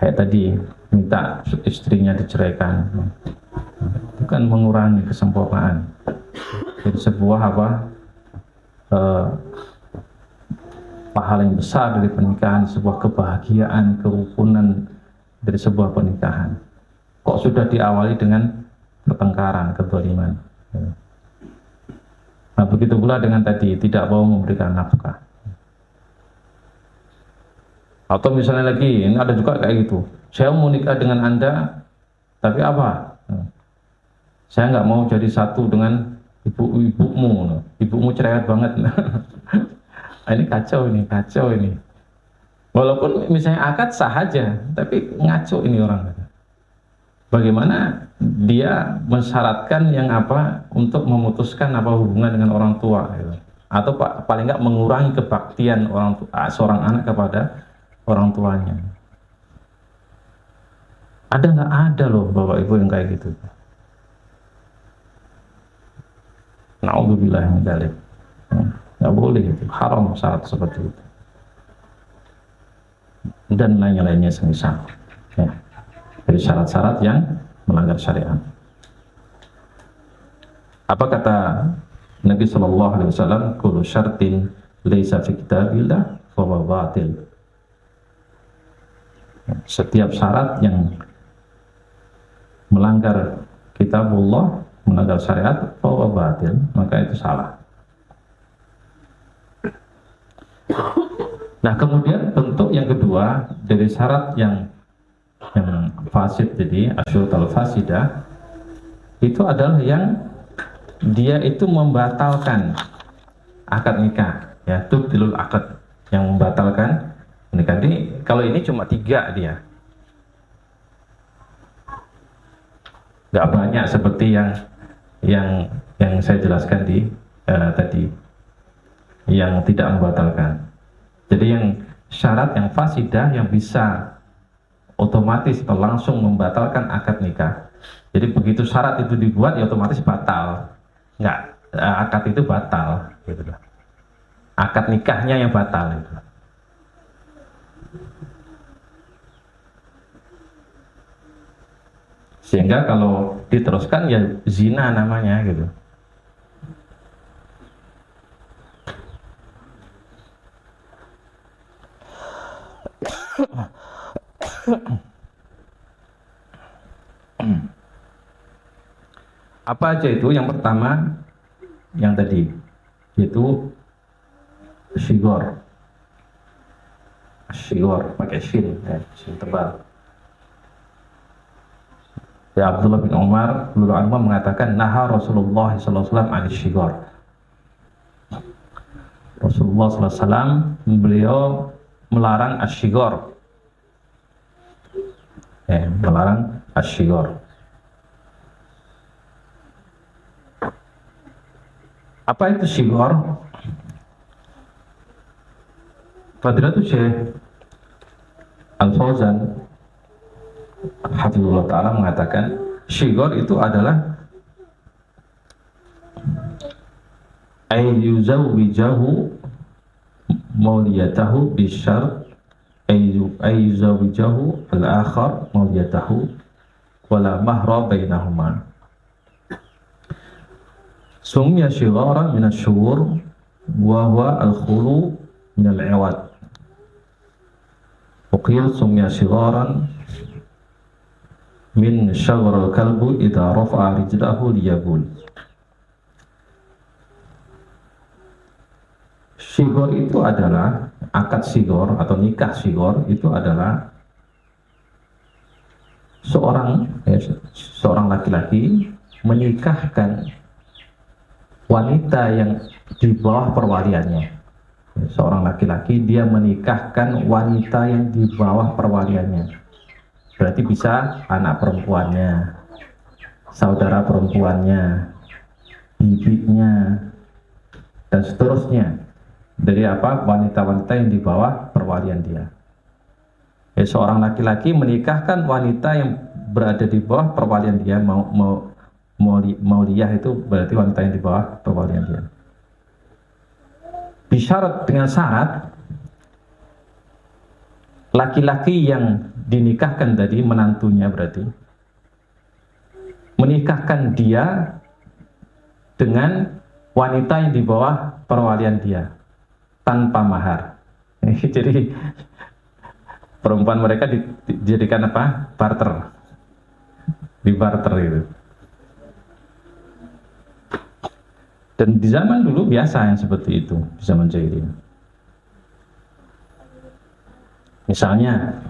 Kayak tadi minta istrinya diceraikan, itu kan mengurangi kesempurnaan. Jadi sebuah pahala yang besar dari pernikahan, sebuah kebahagiaan, kerukunan dari sebuah pernikahan. Kok sudah diawali dengan pertengkaran, kezaliman. Nah, begitu pula dengan tadi tidak mau memberikan nafkah. Atau misalnya lagi, ini ada juga kayak gitu. Saya mau nikah dengan Anda, tapi apa? Saya nggak mau jadi satu dengan ibumu. Ibumu cerewet banget. Ini kacau ini. Walaupun misalnya akad sah aja, tapi ngaco ini orang. Bagaimana dia mensyaratkan yang untuk memutuskan hubungan dengan orang tua, gitu. Atau paling nggak mengurangi kebaktian seorang anak kepada orang tuanya. Ada nggak ada loh bapak ibu yang kayak gitu. Na'udzubillah min dzalik. Nggak boleh itu, haram syarat seperti itu. Dan lain-lainnya semisal. Ya. Dari syarat-syarat yang melanggar syariat. Apa kata Nabi Shallallahu Alaihi Wasallam? Kullu syartin laisa fi kitabillah fahuwa batil. Setiap syarat yang melanggar kitabullah, melanggar syariat, fahuwa batil, maka itu salah. Nah, kemudian bentuk yang kedua dari syarat yang fasid, jadi asyurutul fasidah, itu adalah yang dia itu membatalkan akad nikah, ya, tubtilul akad, yang membatalkan nikah. Ini kalau ini cuma 3 dia, nggak banyak seperti yang saya jelaskan tadi, yang tidak membatalkan. Jadi yang syarat yang fasidah yang bisa otomatis atau langsung membatalkan akad nikah. Jadi begitu syarat itu dibuat, ya otomatis batal. Akad itu batal, gitu loh. Akad nikahnya yang batal itu. Sehingga kalau diteruskan ya zina namanya, gitu. Apa aja itu? Yang pertama, yang tadi, yaitu syigor pakai shin, shin tebal. Ya, Abdullah bin Umar mengatakan, naha Rasulullah SAW an-syigor. Rasulullah SAW beliau melarang asyigor, melarang asyigor. Apa itu syigor? Fadilatul Syekh Al-Fauzan hafizullah ta'ala mengatakan, syigor itu adalah ayyuzawwijahu mauliyatahu bisyar ayyuzawwijahu al-akhar mauliyatahu wala mahra bainahuma. Sumya syigaran min asy-syuhur wa huwa al-khulu min al-iwad. Uqil sumya syigaran min syaghar al-kalbu idza rafa'a rijlahu liyabul. Syigor itu adalah akad syigor atau nikah syigor, itu adalah seorang laki-laki menikahkan wanita yang di bawah perwaliannya. Seorang laki-laki dia menikahkan wanita yang di bawah perwaliannya. Berarti bisa anak perempuannya, saudara perempuannya, bibinya, dan seterusnya. Dari apa? Wanita-wanita yang di bawah perwalian dia. Seorang laki-laki menikahkan wanita yang berada di bawah perwalian dia, mauliyah itu berarti wanita yang di bawah perwalian dia. Bisyarat, dengan syarat laki-laki yang dinikahkan tadi, menantunya berarti, menikahkan dia dengan wanita yang di bawah perwalian dia tanpa mahar. Jadi perempuan mereka dijadikan apa? Barter. Di barter itu. Dan di zaman dulu biasa yang seperti itu, di zaman jahiliyah. Misalnya,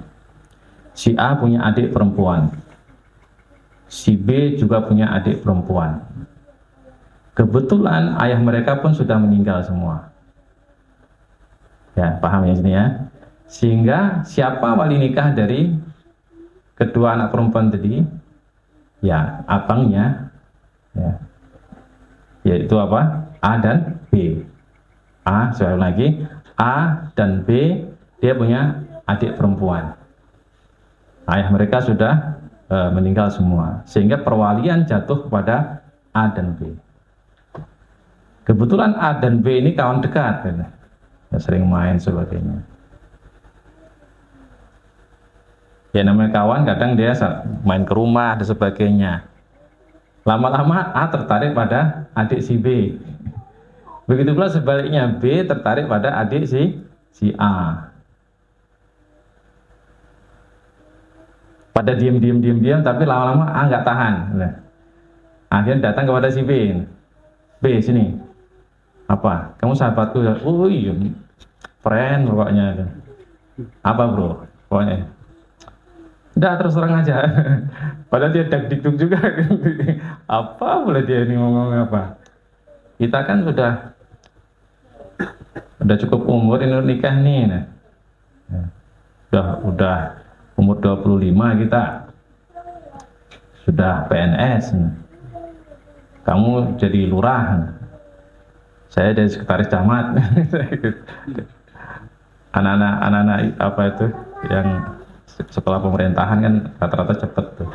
si A punya adik perempuan, si B juga punya adik perempuan. Kebetulan ayah mereka pun sudah meninggal semua. Ya, paham ya sini ya? Sehingga siapa wali nikah dari kedua anak perempuan tadi? Ya, abangnya, ya. Yaitu apa? A dan B. A, sekali lagi, A dan B dia punya adik perempuan. Ayah mereka sudah meninggal semua, sehingga perwalian jatuh kepada A dan B. Kebetulan A dan B ini kawan dekat, ya, sering main sebagainya. Ya namanya kawan, kadang dia main ke rumah dan sebagainya. Lama-lama A tertarik pada adik si B. Begitu pula sebaliknya, B tertarik pada adik si A. Pada diam, tapi lama-lama A nggak tahan. Nah, akhirnya datang kepada si B. B, sini. Apa? Kamu sahabatku ya? Oh iya, friend pokoknya. Apa bro? Pokoknya. Udah terus terang aja. Padahal dia dak-dikduk juga. Apa boleh dia ini ngomong apa? Kita kan sudah cukup umur ini nikah nih. Nah. Udah umur 25 kita. Sudah PNS. Kamu jadi lurah. Saya jadi sekretaris camat. Anak-anak apa itu yang sekolah pemerintahan kan rata-rata cepet tuh.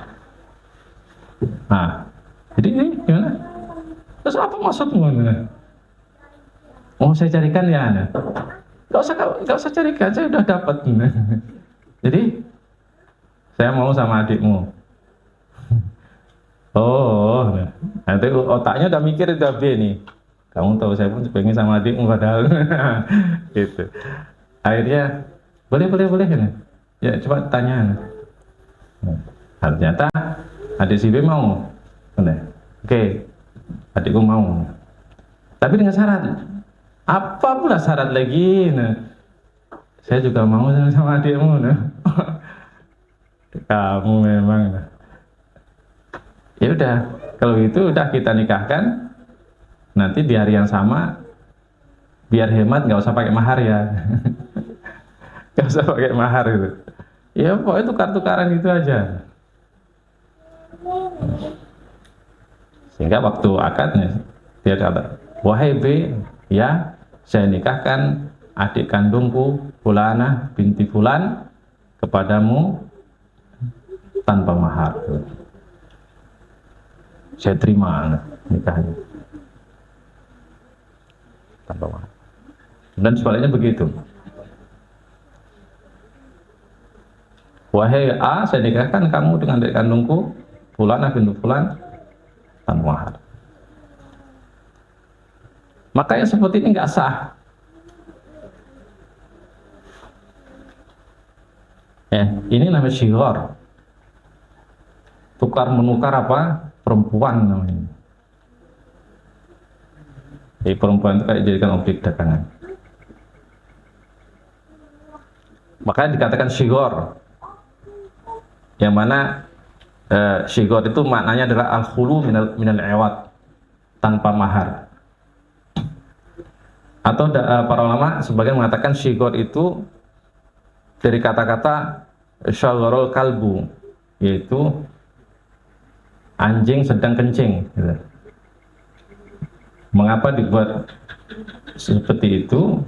Nah, jadi ini gimana? Terus apa maksudmu? Mau saya carikan ya? Gak usah carikan, saya udah dapat. Jadi saya mau sama adikmu. Oh, nanti otaknya udah mikir udah B nih. Kamu tahu saya pun pengen sama adikmu padahal. Gitu. Akhirnya boleh kan? Ya coba tanya. Nah, ternyata adik si B mau. Oke, adikku mau. Tapi dengan syarat. Apa pula syarat lagi? Nah, saya juga mau sama adikmu. Nah. Kamu memang. Nah. Ya udah, kalau gitu udah kita nikahkan. Nanti di hari yang sama, biar hemat nggak usah pakai mahar ya. Nggak usah pakai mahar itu. Ya pokoknya tukar-tukaran itu aja. Sehingga waktu akadnya dia kata, wahai B, ya saya nikahkan adik kandungku Fulanah binti Fulan kepadamu tanpa mahar. Saya terima nikahnya tanpa mahar. Dan sebaliknya begitu. Wahai A, saya nikahkan kamu dengan adik kandungku Fulanah binti Fulan tanpa mahar. Maka yang seperti ini nggak sah. Ini namanya syighar. Tukar menukar apa? Perempuan namanya. Jadi perempuan itu kayak jadikan objek dagangan. Makanya dikatakan syighar. Yang mana syighar itu maknanya adalah al-khulu minal iwad, tanpa mahar. Atau para ulama sebagian mengatakan syigor itu dari kata-kata syagharul kalbu, yaitu anjing sedang kencing gitu. Mengapa dibuat seperti itu,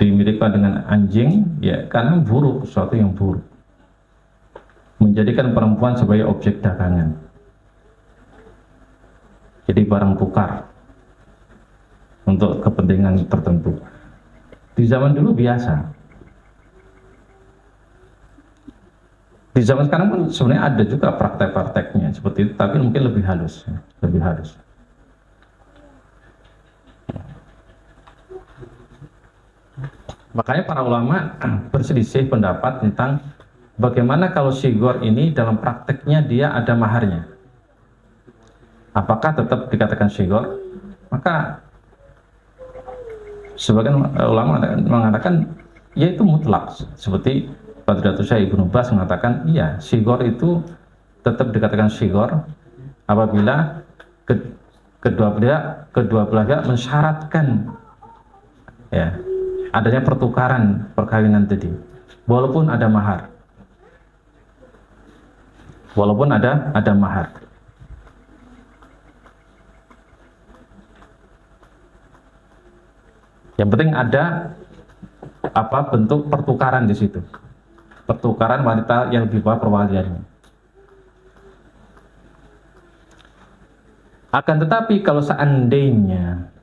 dimiripkan dengan anjing? Ya karena buruk, sesuatu yang buruk, menjadikan perempuan sebagai objek dagangan, jadi barang tukar untuk kepentingan tertentu. Di zaman dulu biasa, di zaman sekarang pun sebenarnya ada juga praktek-prakteknya seperti itu, tapi mungkin lebih halus, lebih halus. Makanya para ulama berselisih pendapat tentang bagaimana kalau syigor ini dalam prakteknya dia ada maharnya. Apakah tetap dikatakan syigor? Maka sebagian ulama mengatakan ya itu mutlak, seperti Fadilatul Syekh Ibnu Baz mengatakan iya, syigor itu tetap dikatakan syigor apabila kedua belah pihak mensyaratkan ya adanya pertukaran perkawinan tadi, walaupun ada mahar, walaupun ada mahar. Yang penting ada apa bentuk pertukaran di situ, pertukaran wanita yang di bawah perwaliannya. Akan tetapi kalau seandainya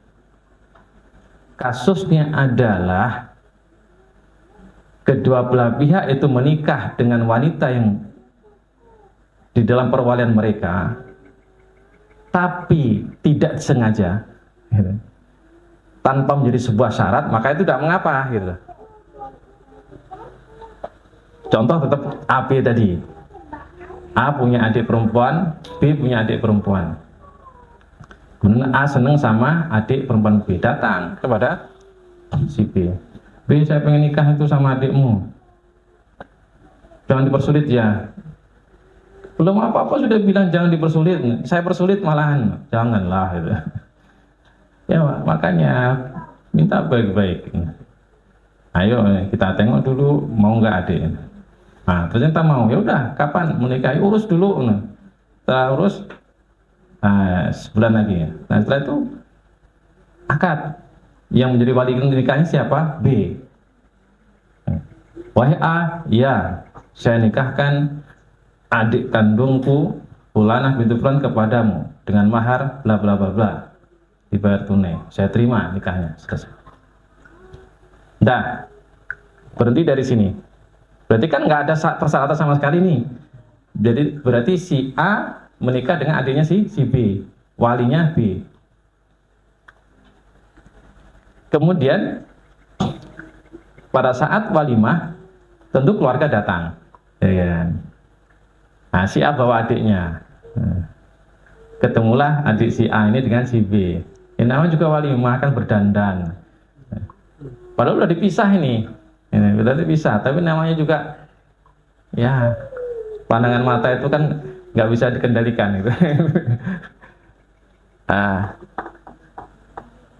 kasusnya adalah kedua belah pihak itu menikah dengan wanita yang di dalam perwalian mereka, tapi tidak sengaja, gitu, tanpa menjadi sebuah syarat, maka itu tidak mengapa, gitu. Contoh tetap A B tadi, A punya adik perempuan, B punya adik perempuan. Kemudian A seneng sama adik perempuan B, datang kepada si B. B, saya pengen nikah itu sama adikmu, jangan dipersulit ya. Belum apa-apa sudah bilang jangan dipersulit, saya persulit malahan, janganlah gitu. Ya makanya minta baik-baik. Ayo kita tengok dulu mau nggak adik. Nah ternyata mau, ya udah kapan menikahi, urus dulu. Setelah urus, sebulan lagi ya. Nah setelah itu akad, yang menjadi wali nikahnya siapa? B. Wahai A, ya saya nikahkan adik kandungku Fulanah bintu Fulan kepadamu dengan mahar bla bla bla bla, dibayar tunai, saya terima nikahnya, selesai. Nah berhenti dari sini, berarti kan nggak ada persyaratan sama sekali nih. Jadi berarti si A menikah dengan adiknya si B, walinya B. Kemudian pada saat walimah tentu keluarga datang, ya kan? Nah, si A bawa adiknya, ketemulah adik si A ini dengan si B. Ini namanya juga walimah, kan berdandan. Padahal udah dipisah ini udah dipisah, tapi namanya juga ya pandangan mata itu kan nggak bisa dikendalikan gitu. Nah,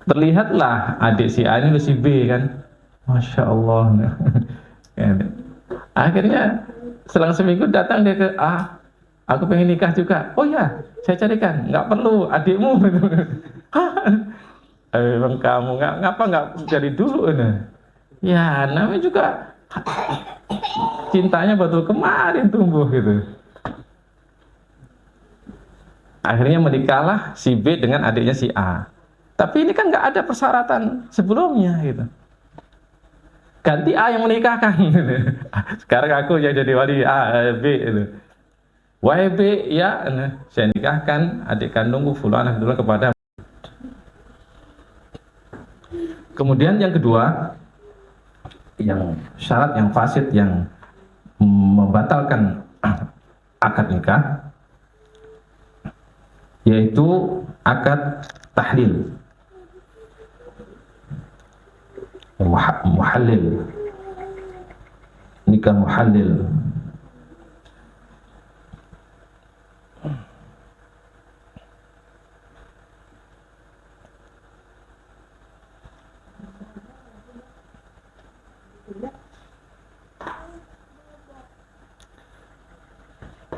terlihatlah adik si A ini si B kan, Masya Allah. Akhirnya selang seminggu datang dia ke A, aku pengen nikah juga. Oh ya, saya carikan, nggak perlu adikmu. Emang kamu ngapa nggak dari dulu? Ya namanya juga cintanya baru kemarin tumbuh gitu. Akhirnya menikahlah si B dengan adiknya si A. Tapi ini kan nggak ada persyaratan sebelumnya gitu. Ganti A yang menikahkan. Sekarang aku yang jadi wali A, B itu. Wahai B, ya, saya nikahkan adik kandungku Fulanah dulu kepada. Kemudian yang kedua, yang syarat yang fasid yang membatalkan akad nikah, yaitu akad tahlil, muhallil, nikah muhallil.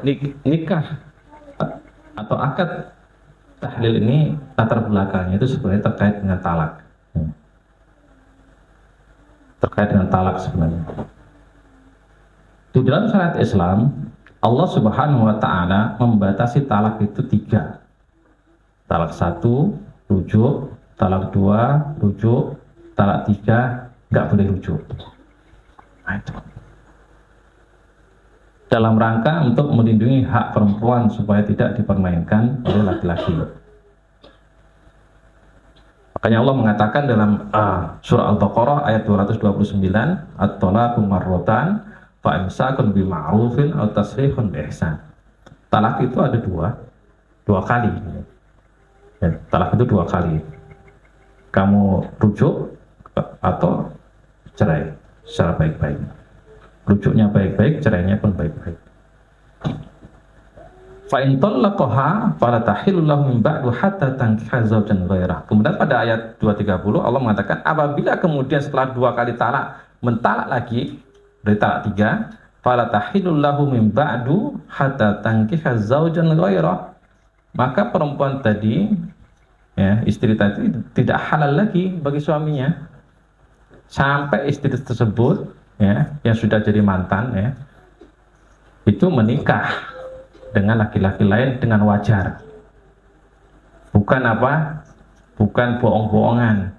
nikah atau akad tahlil ini latar belakangnya itu sebenarnya terkait dengan talak. Terkait dengan talak sebenarnya. Di dalam syariat Islam, Allah Subhanahu wa Ta'ala membatasi talak itu 3. Talak 1 rujuk, talak 2 rujuk, talak 3 nggak boleh rujuk. Nah, itu. Dalam rangka untuk melindungi hak perempuan supaya tidak dipermainkan oleh laki-laki. Makanya Allah mengatakan dalam surah Al-Baqarah ayat 229, at-talaqu marratan fa imsakun bi ma'rufin aw tasrihun bi ihsan. Talak itu ada dua kali. Ya, talak itu 2 kali. Kamu rujuk atau cerai secara baik-baik. Rujuknya baik-baik, cerainya pun baik-baik. Fa in talaqaha fala tahillu lahu min ba'du hatta tankiha zawjan ghairah. Kemudian pada ayat 230 Allah mengatakan apabila kemudian setelah 2 kali talak mentalak lagi dari talak 3, fala tahillu lahu min ba'du hatta tankiha zawjan ghairah. Maka perempuan tadi, ya, istri tadi tidak halal lagi bagi suaminya sampai istri tersebut, ya, yang sudah jadi mantan, ya, itu menikah dengan laki-laki lain dengan wajar, bukan apa, bukan bohong-bohongan.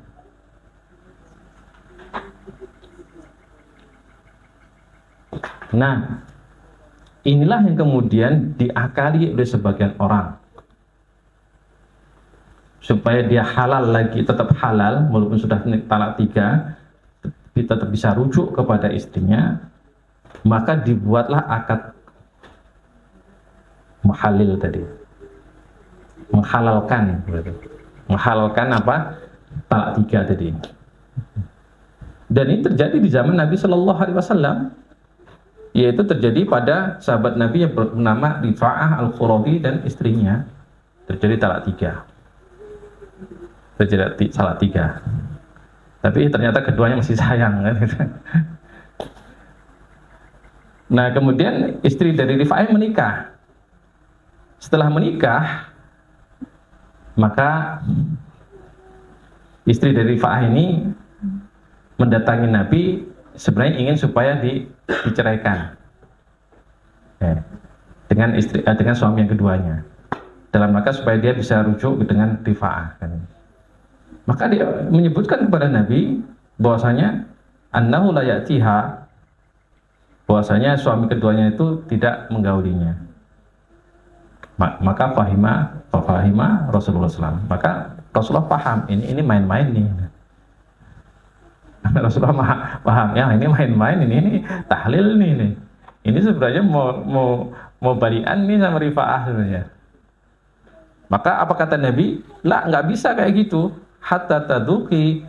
Nah, inilah yang kemudian diakali oleh sebagian orang supaya dia halal lagi, tetap halal walaupun sudah talak 3, dia tetap bisa rujuk kepada istrinya, maka dibuatlah akad muhalil tadi, menghalalkan apa, talak 3 tadi. Dan ini terjadi di zaman Nabi Shallallahu Alaihi Wasallam, yaitu terjadi pada sahabat Nabi yang bernama Rifa'ah Al-Qurazi dan istrinya, terjadi talak 3, terjadi talak 3. Tapi ternyata keduanya masih sayang, kan? Nah, kemudian istri dari Rifa'ah menikah. Setelah menikah, maka istri dari Rifa'ah ini mendatangi Nabi sebenarnya ingin supaya diceraikan, ya, dengan suami yang keduanya, dalam rangka supaya dia bisa rujuk dengan Rifa'ah, kan? Maka dia menyebutkan kepada Nabi bahwasanya annahu la ya'tiha, bahwasanya suami keduanya itu tidak menggaulinya. Maka fahima Rasulullah SAW. Maka Rasulullah paham ini main-main nih. Rasulullah paham, ya ini main-main, ini tahlil nih. Ini sebenarnya mau balian nih sama Rifa'ah sebenarnya. Maka apa kata Nabi? Lah, nggak bisa kayak gitu. Hatta taduki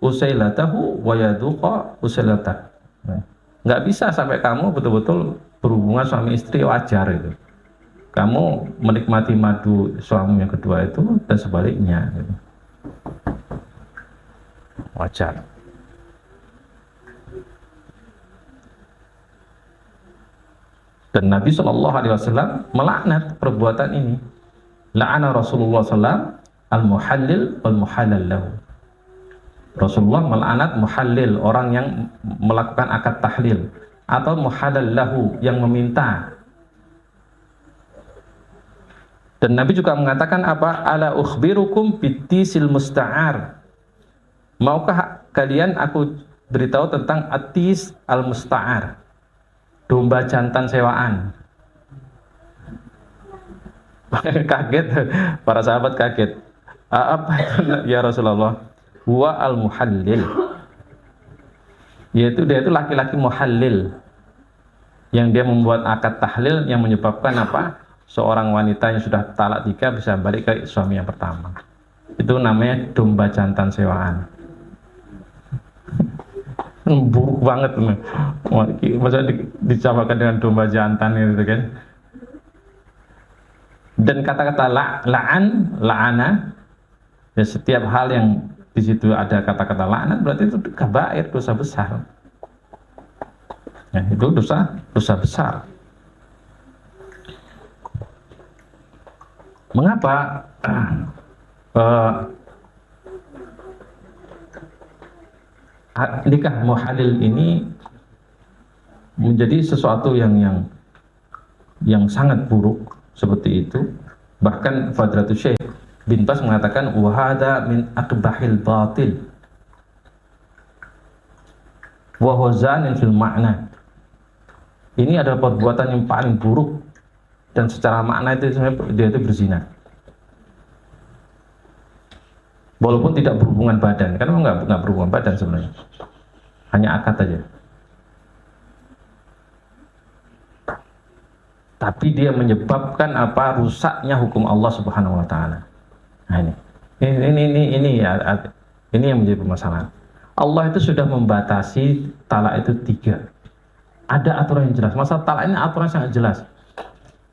usailatahu wa yaduqa usailatak. Nggak bisa sampai kamu betul-betul berhubungan suami istri wajar itu. Kamu menikmati madu suami yang kedua itu dan sebaliknya, gitu. Wajar. Dan Nabi Shallallahu Alaihi Wasallam melaknat perbuatan ini. La'ana Rasulullah SAW al-muhallil wal-muhallal lahu. Rasulullah melaknat muhallil, orang yang melakukan akad tahlil, atau muhallal lahu, yang meminta. Dan Nabi juga mengatakan apa? Ala ukhbirukum bitisil musta'ar. Maukah kalian aku beritahu tentang atis al-musta'ar, domba jantan sewaan? Kaget, para sahabat kaget. Apa itu ya Rasulullah? Huwa al-muhallil, yaitu dia itu laki-laki muhallil, yang dia membuat akad tahlil yang menyebabkan apa? Seorang wanita yang sudah talak 3 bisa balik ke suami yang pertama. Itu namanya domba jantan sewaan. Buruk banget, maksudnya dicamakan dengan domba jantan gitu kan. Dan kata-kata la'ana, ya, setiap hal yang di situ ada kata-kata laknat berarti itu kabair, dosa besar. Ya, itu dosa besar. Mengapa nikah muhalil ini menjadi sesuatu yang sangat buruk seperti itu? Bahkan Fadratul Syekh bin Baz mengatakan wahada min akbahil batil wa huwa zanin fil ma'na. Ini adalah perbuatan yang paling buruk dan secara makna itu dia itu berzina. Walaupun tidak berhubungan badan, karena nggak berhubungan badan sebenarnya, hanya akad aja. Tapi dia menyebabkan apa? Rusaknya hukum Allah Subhanahu Wa Taala. Nah ini yang menjadi permasalahan. Allah itu sudah membatasi talak itu 3. Ada aturan yang jelas. Masalah talak ini aturan sangat jelas.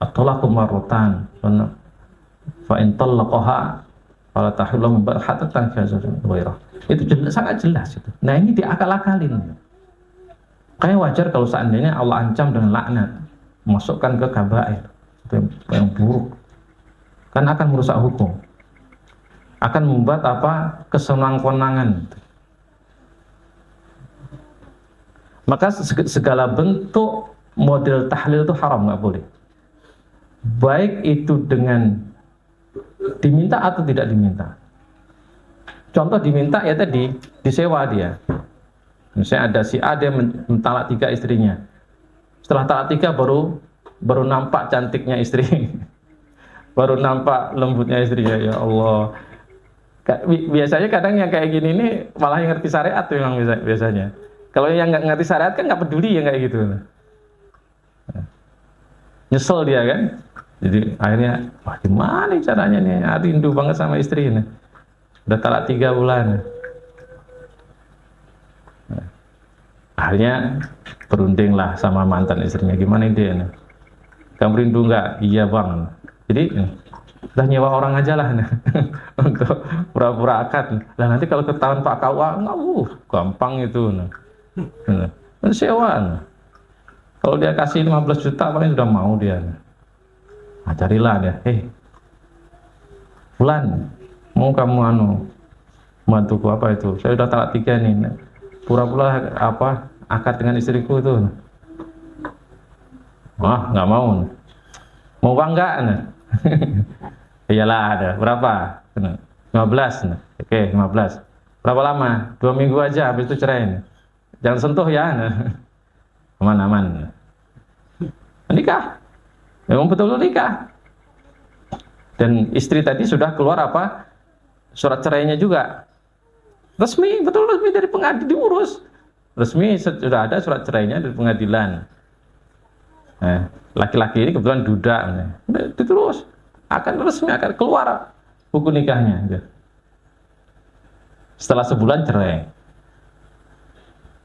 At-talaqu marratan fa in talaqaha fala tahillu min ba'd hatta tankiha zawjan ghairah. Itu sangat jelas itu. Nah, ini diakal-akalin. Kayak wajar kalau seandainya Allah ancam dengan laknat, masukkan ke kabair, itu yang buruk. Kan akan merusak hukum. Akan membuat apa? Kesenang-senangan. Maka segala bentuk model tahlil itu haram, nggak boleh. Baik itu dengan diminta atau tidak diminta. Contoh diminta ya tadi, disewa dia. Misalnya ada si A, dia mentalak 3 istrinya. Setelah talak 3 baru nampak cantiknya istri. Baru nampak lembutnya istrinya, ya Allah. Biasanya kadang yang kayak gini ini malah yang ngerti syariat tuh memang biasanya. Kalau yang nggak ngerti syariat kan nggak peduli yang kayak gitu. Nyesel dia kan. Jadi akhirnya, wah gimana caranya nih, rindu banget sama istri ini. Udah talak 3 bulan. Akhirnya berunding lah sama mantan istrinya, gimana dia nih? Kamu rindu nggak? Iya bang. Jadi udah nyewa orang aja lah untuk pura-pura akad. Lah nanti kalau ketahuan Pak KUA, gampang itu. Sewa. Kalau dia kasih 15 juta paling sudah mau dia. Nah, carilah dia, Fulan, mau kamu bantuku apa itu? Saya udah talak 3 nih. Pura-pura apa? Akad dengan istriku itu. Wah, nggak mau. Mau uang nggak? Iyalah ada. Berapa? 15. Oke, 15. Berapa lama? 2 minggu aja, habis itu cerai. Jangan sentuh ya. Aman-aman. Nikah. Memang betul-betul nikah. Dan istri tadi sudah keluar apa? Surat cerainya juga. Resmi, betul resmi dari pengadilan diurus. Resmi sudah ada surat cerainya dari pengadilan. Nah, laki-laki ini kebetulan duda. Terus akan resmi, akan keluar buku nikahnya. Setelah sebulan cerai.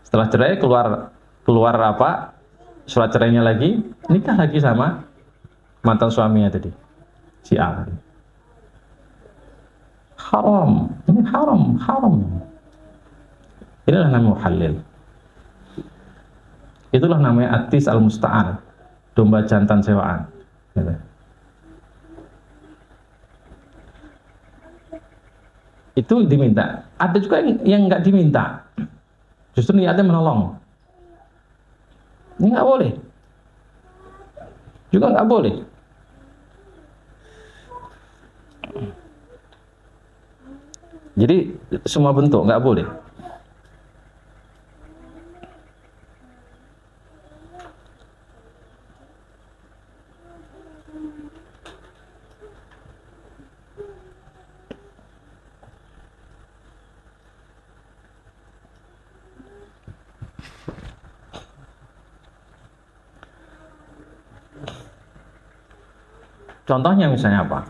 Setelah cerai keluar apa? Surat cerainya lagi, nikah lagi sama mantan suaminya tadi, si A. Haram, ini haram. Inilah namanya muhalil. Itulah namanya atis al-musta'an, domba jantan sewaan. Itu diminta. Ada juga yang nggak diminta, justru niatnya menolong. Ini nggak boleh, juga nggak boleh. Jadi semua bentuk nggak boleh. Contohnya misalnya apa?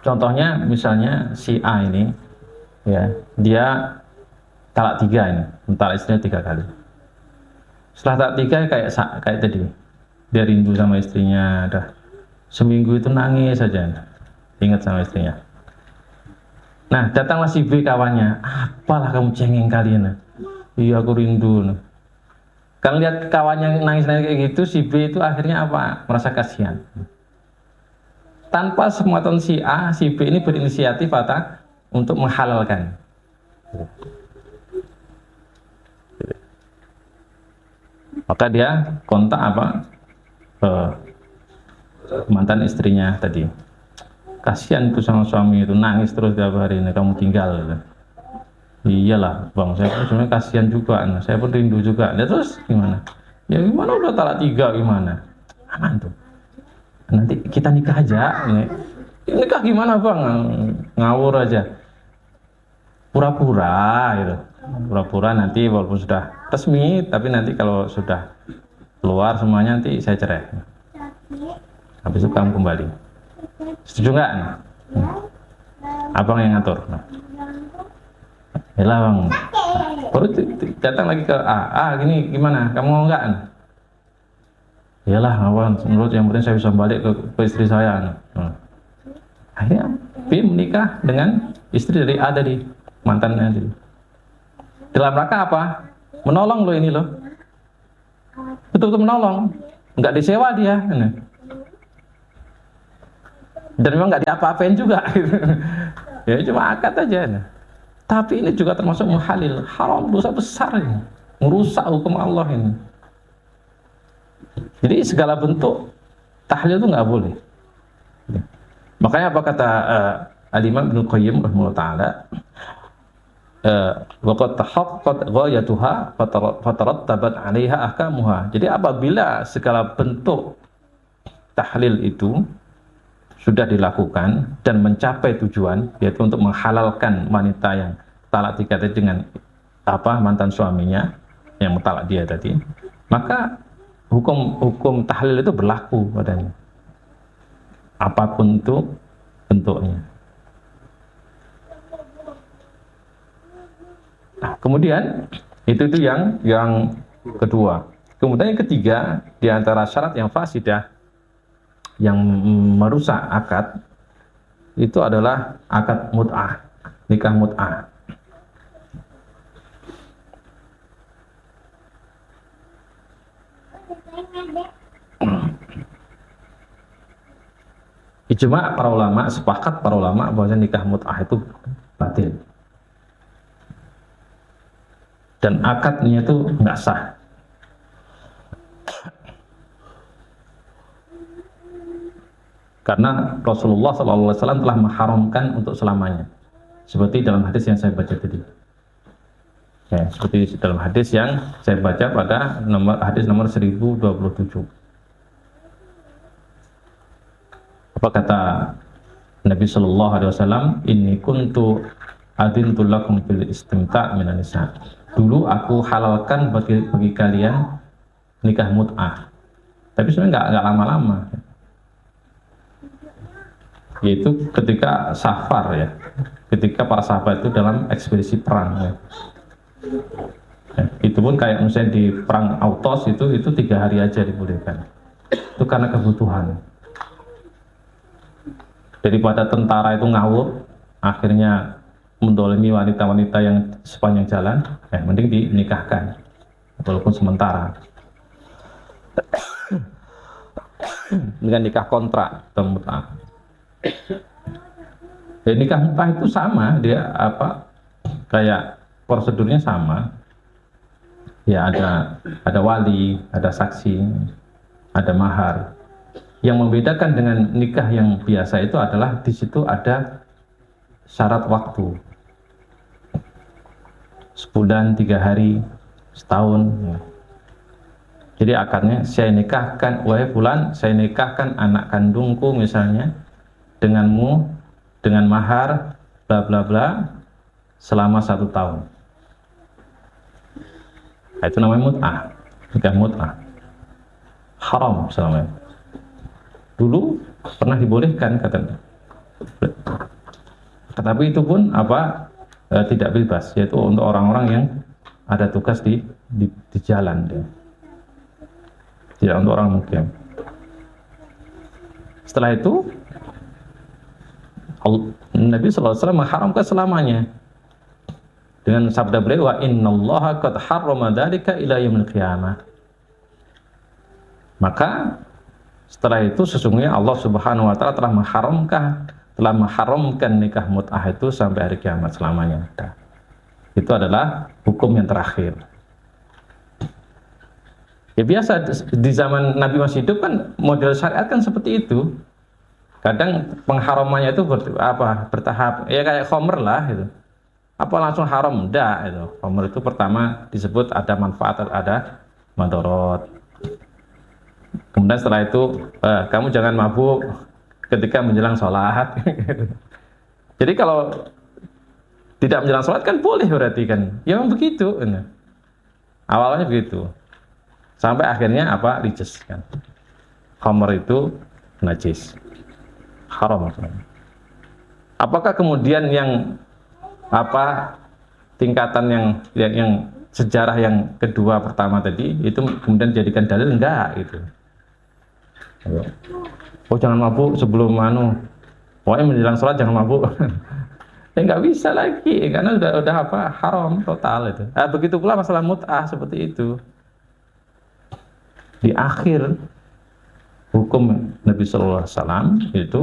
Contohnya misalnya si A ini, ya, dia talak 3 ini, mentalak istrinya 3 kali. Setelah talak 3 kayak tadi, dia rindu sama istrinya, dah seminggu itu nangis saja, ingat sama istrinya. Nah, datanglah si B kawannya, apalah kamu cengeng kalian? Iya aku rindu. Kalau lihat kawannya nangis kayak gitu, si B itu akhirnya apa? Merasa kasihan. tanpa sematan si A, si B ini berinisiatif untuk menghalalkan. Maka dia kontak mantan istrinya tadi. Kasihan itu sama suami itu, nangis terus tiap hari ini, kamu tinggal. Iyalah bang, saya pun sebenarnya kasihan juga, saya pun rindu juga. Ya terus gimana? Ya gimana, udah talak 3 gimana? Aman tuh. Nanti kita nikah aja. Nikah gimana bang? Ngawur aja. Pura-pura gitu. Pura-pura, nanti walaupun sudah resmi, tapi nanti kalau sudah keluar semuanya nanti saya cerai. Habis itu kamu kembali. Setuju nggak? Abang yang ngatur. Yalah bang. Baru datang lagi ke A. Gini gimana? Kamu mau nggak? Yalah abang. Menurut yang penting saya bisa balik ke istri saya. Akhirnya B menikah dengan istri dari A tadi, mantannya tadi. Dalam rangka apa? Menolong loh ini loh. Betul-betul menolong. Nggak disewa dia. Dan memang nggak diapa-apain juga. Ya cuma akad aja. Tapi ini juga termasuk muhalil, haram, dosa besar ini. Merusak hukum Allah ini. Jadi segala bentuk tahlil itu nggak boleh. Makanya apa kata Al-Imam Ibnu Qayyim rahimahullah ta'ala, waqad tahaqqaqat ghayatuha fatarattabat 'alaiha ahkamuha. Jadi apabila segala bentuk tahlil itu sudah dilakukan dan mencapai tujuan, yaitu untuk menghalalkan wanita yang talak 3 tadi dengan mantan suaminya yang mentalak dia tadi, maka hukum tahlil itu berlaku padanya, apapun itu bentuknya. Nah, kemudian itu yang kedua. Kemudian yang ketiga, di antara syarat yang fasidah yang merusak akad itu adalah akad mut'ah, nikah mut'ah. Ijma para ulama, sepakat para ulama bahwa nikah mut'ah itu batil dan akadnya itu nggak sah. Karena Rasulullah SAW telah mengharamkan untuk selamanya, seperti dalam hadis yang saya baca tadi. Ya, seperti dalam hadis yang saya baca pada hadis nomor 1027. Apa kata Nabi Shallallahu Alaihi Wasallam? Inni kuntu adintu lakum fil istimta' minan nisa. Dulu aku halalkan bagi kalian nikah mut'ah. Tapi sebenarnya nggak lama-lama. Yaitu ketika safar ya, ketika para sahabat itu dalam ekspedisi perang ya. Itu pun kayak misalnya di perang Autos itu 3 hari aja dibolehkan. Itu karena kebutuhan. Daripada tentara itu ngawur, akhirnya mendolimi wanita-wanita yang sepanjang jalan, mending dinikahkan walaupun sementara. Dengan nikah kontrak atau mut'ah. Nikah mut'ah itu sama, dia kayak prosedurnya sama. Ya ada wali, ada saksi, ada mahar. Yang membedakan dengan nikah yang biasa itu adalah di situ ada syarat waktu. Sebulan, 3 hari, setahun. Jadi akadnya saya nikahkan, wahai fulan, saya nikahkan anak kandungku misalnya denganmu dengan mahar bla bla bla selama 1 tahun. Nah, itu namanya mut'ah, nikah mut'ah. Haram selama. Dulu pernah dibolehkan katanya. Tetapi itu pun tidak bebas, yaitu untuk orang-orang yang ada tugas di jalan dia. Tidak untuk orang mukim. Setelah itu Nabi SAW mengharamkan selamanya dengan sabda beliau, wa innallaha qad harrama dzalika ila yaumil qiyamah. Maka Setelah itu sesungguhnya Allah Subhanahu wa taala telah mengharamkan nikah mut'ah itu sampai hari kiamat selamanya. Itu adalah hukum yang terakhir. Ya biasa di zaman Nabi masih hidup kan model syariat kan seperti itu. Kadang pengharamannya itu bertahap. Ya kayak khamr lah gitu. Apa langsung haram? Enggak itu. Khamr itu pertama disebut ada manfaat, ada madorot. Kemudian setelah itu kamu jangan mabuk ketika menjelang sholat. Jadi kalau tidak menjelang sholat kan boleh berarti kan. Ya memang begitu. Awalnya begitu. Sampai akhirnya rijes kan. Khamr itu najis. Haram. Apakah kemudian yang tingkatan yang sejarah yang kedua pertama tadi itu kemudian dijadikan dalil? Enggak gitu. Oh jangan mabuk sebelum pokoknya menjelang sholat jangan mabuk. Ya nggak bisa lagi karena udah haram total itu. Begitu pula masalah mut'ah seperti itu. Di akhir hukum Nabi Sallallahu Alaihi Wasallam itu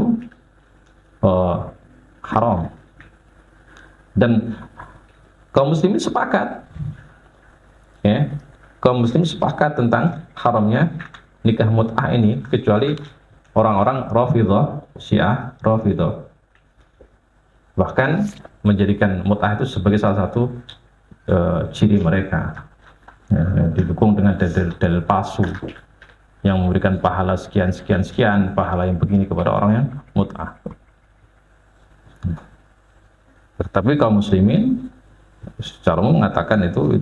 haram. Dan kaum muslimin sepakat, ya, kaum muslimin sepakat tentang haramnya nikah mut'ah ini, kecuali orang-orang Rafidhah, Syiah Rafidhah, bahkan menjadikan mut'ah itu sebagai salah satu ciri mereka, ya, didukung dengan dalil palsu yang memberikan pahala sekian, pahala yang begini kepada orang yang mut'ah. Tetapi kaum muslimin secara umum mengatakan itu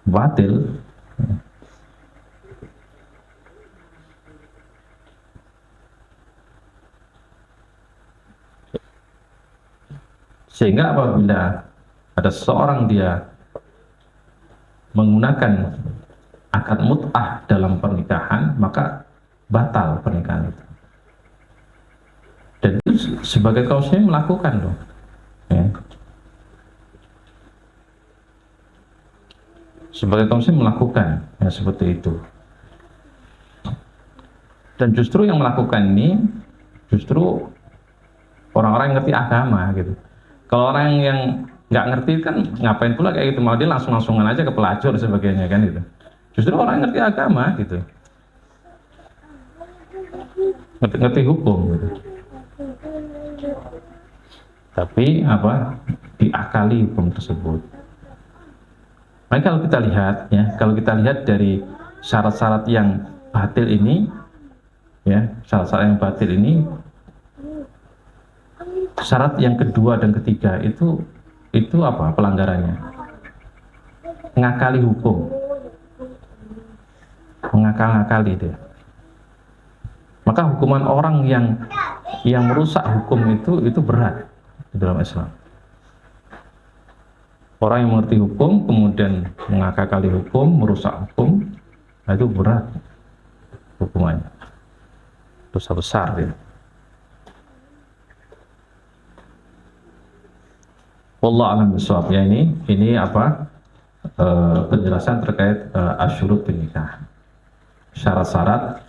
batil. Sehingga apabila ada seseorang dia menggunakan akad mut'ah dalam pernikahan, maka batal pernikahan itu. Dan itu sebagai kaum muslimin melakukan loh, ya. Sebagai kaum muslimin melakukan ya, seperti itu. Dan justru yang melakukan ini justru orang-orang yang ngerti agama gitu. Kalau orang yang nggak ngerti kan ngapain pula kayak gitu, mau dia langsung-langsungan aja ke pelacur dan sebagainya kan gitu. Justru orang yang ngerti agama gitu, ngerti hukum gitu. Tapi diakali hukum tersebut. Maka kalau kita lihat ya, kalau kita lihat dari syarat-syarat yang batil ini, ya, syarat-syarat yang batil ini, syarat yang kedua dan ketiga itu pelanggarannya? Ngakali hukum, mengakal-ngakali dia. Maka hukuman orang yang merusak hukum itu berat di dalam Islam. Orang yang mengerti hukum kemudian mengakali hukum, merusak hukum, itu berat hukumannya, dosa besar ya. Wallahu a'lam bishawab. Ya, ini penjelasan terkait asyurut nikah, syarat-syarat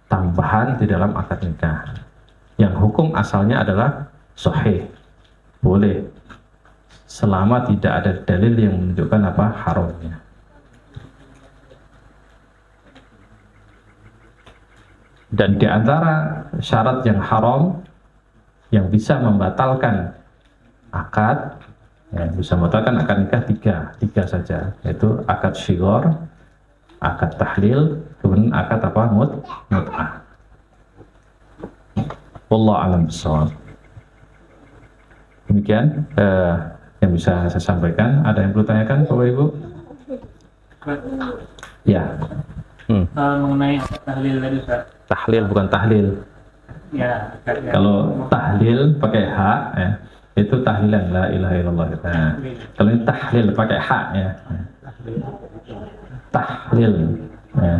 tambahan di dalam akad nikah yang hukum asalnya adalah sahih, boleh, selama tidak ada dalil yang menunjukkan haramnya. Dan di antara syarat yang haram yang bisa membatalkan akad, ya, bisa membatalkan akad nikah tiga saja, yaitu akad syighar, akad tahlil, kemudian akad mut'ah. Wallahu a'lam bishawab. Demikian yang bisa saya sampaikan. Ada yang perlu tanyakan Bapak Ibu? Ya. Mengenai tahlil tadi Ustaz. Tahlil bukan tahlil. Ya. Kalau tahlil pakai h, ya, itu tahlilan la ilaha illallah. Nah, kalau ini tahlil pakai h, ya. Tahlil. Ya.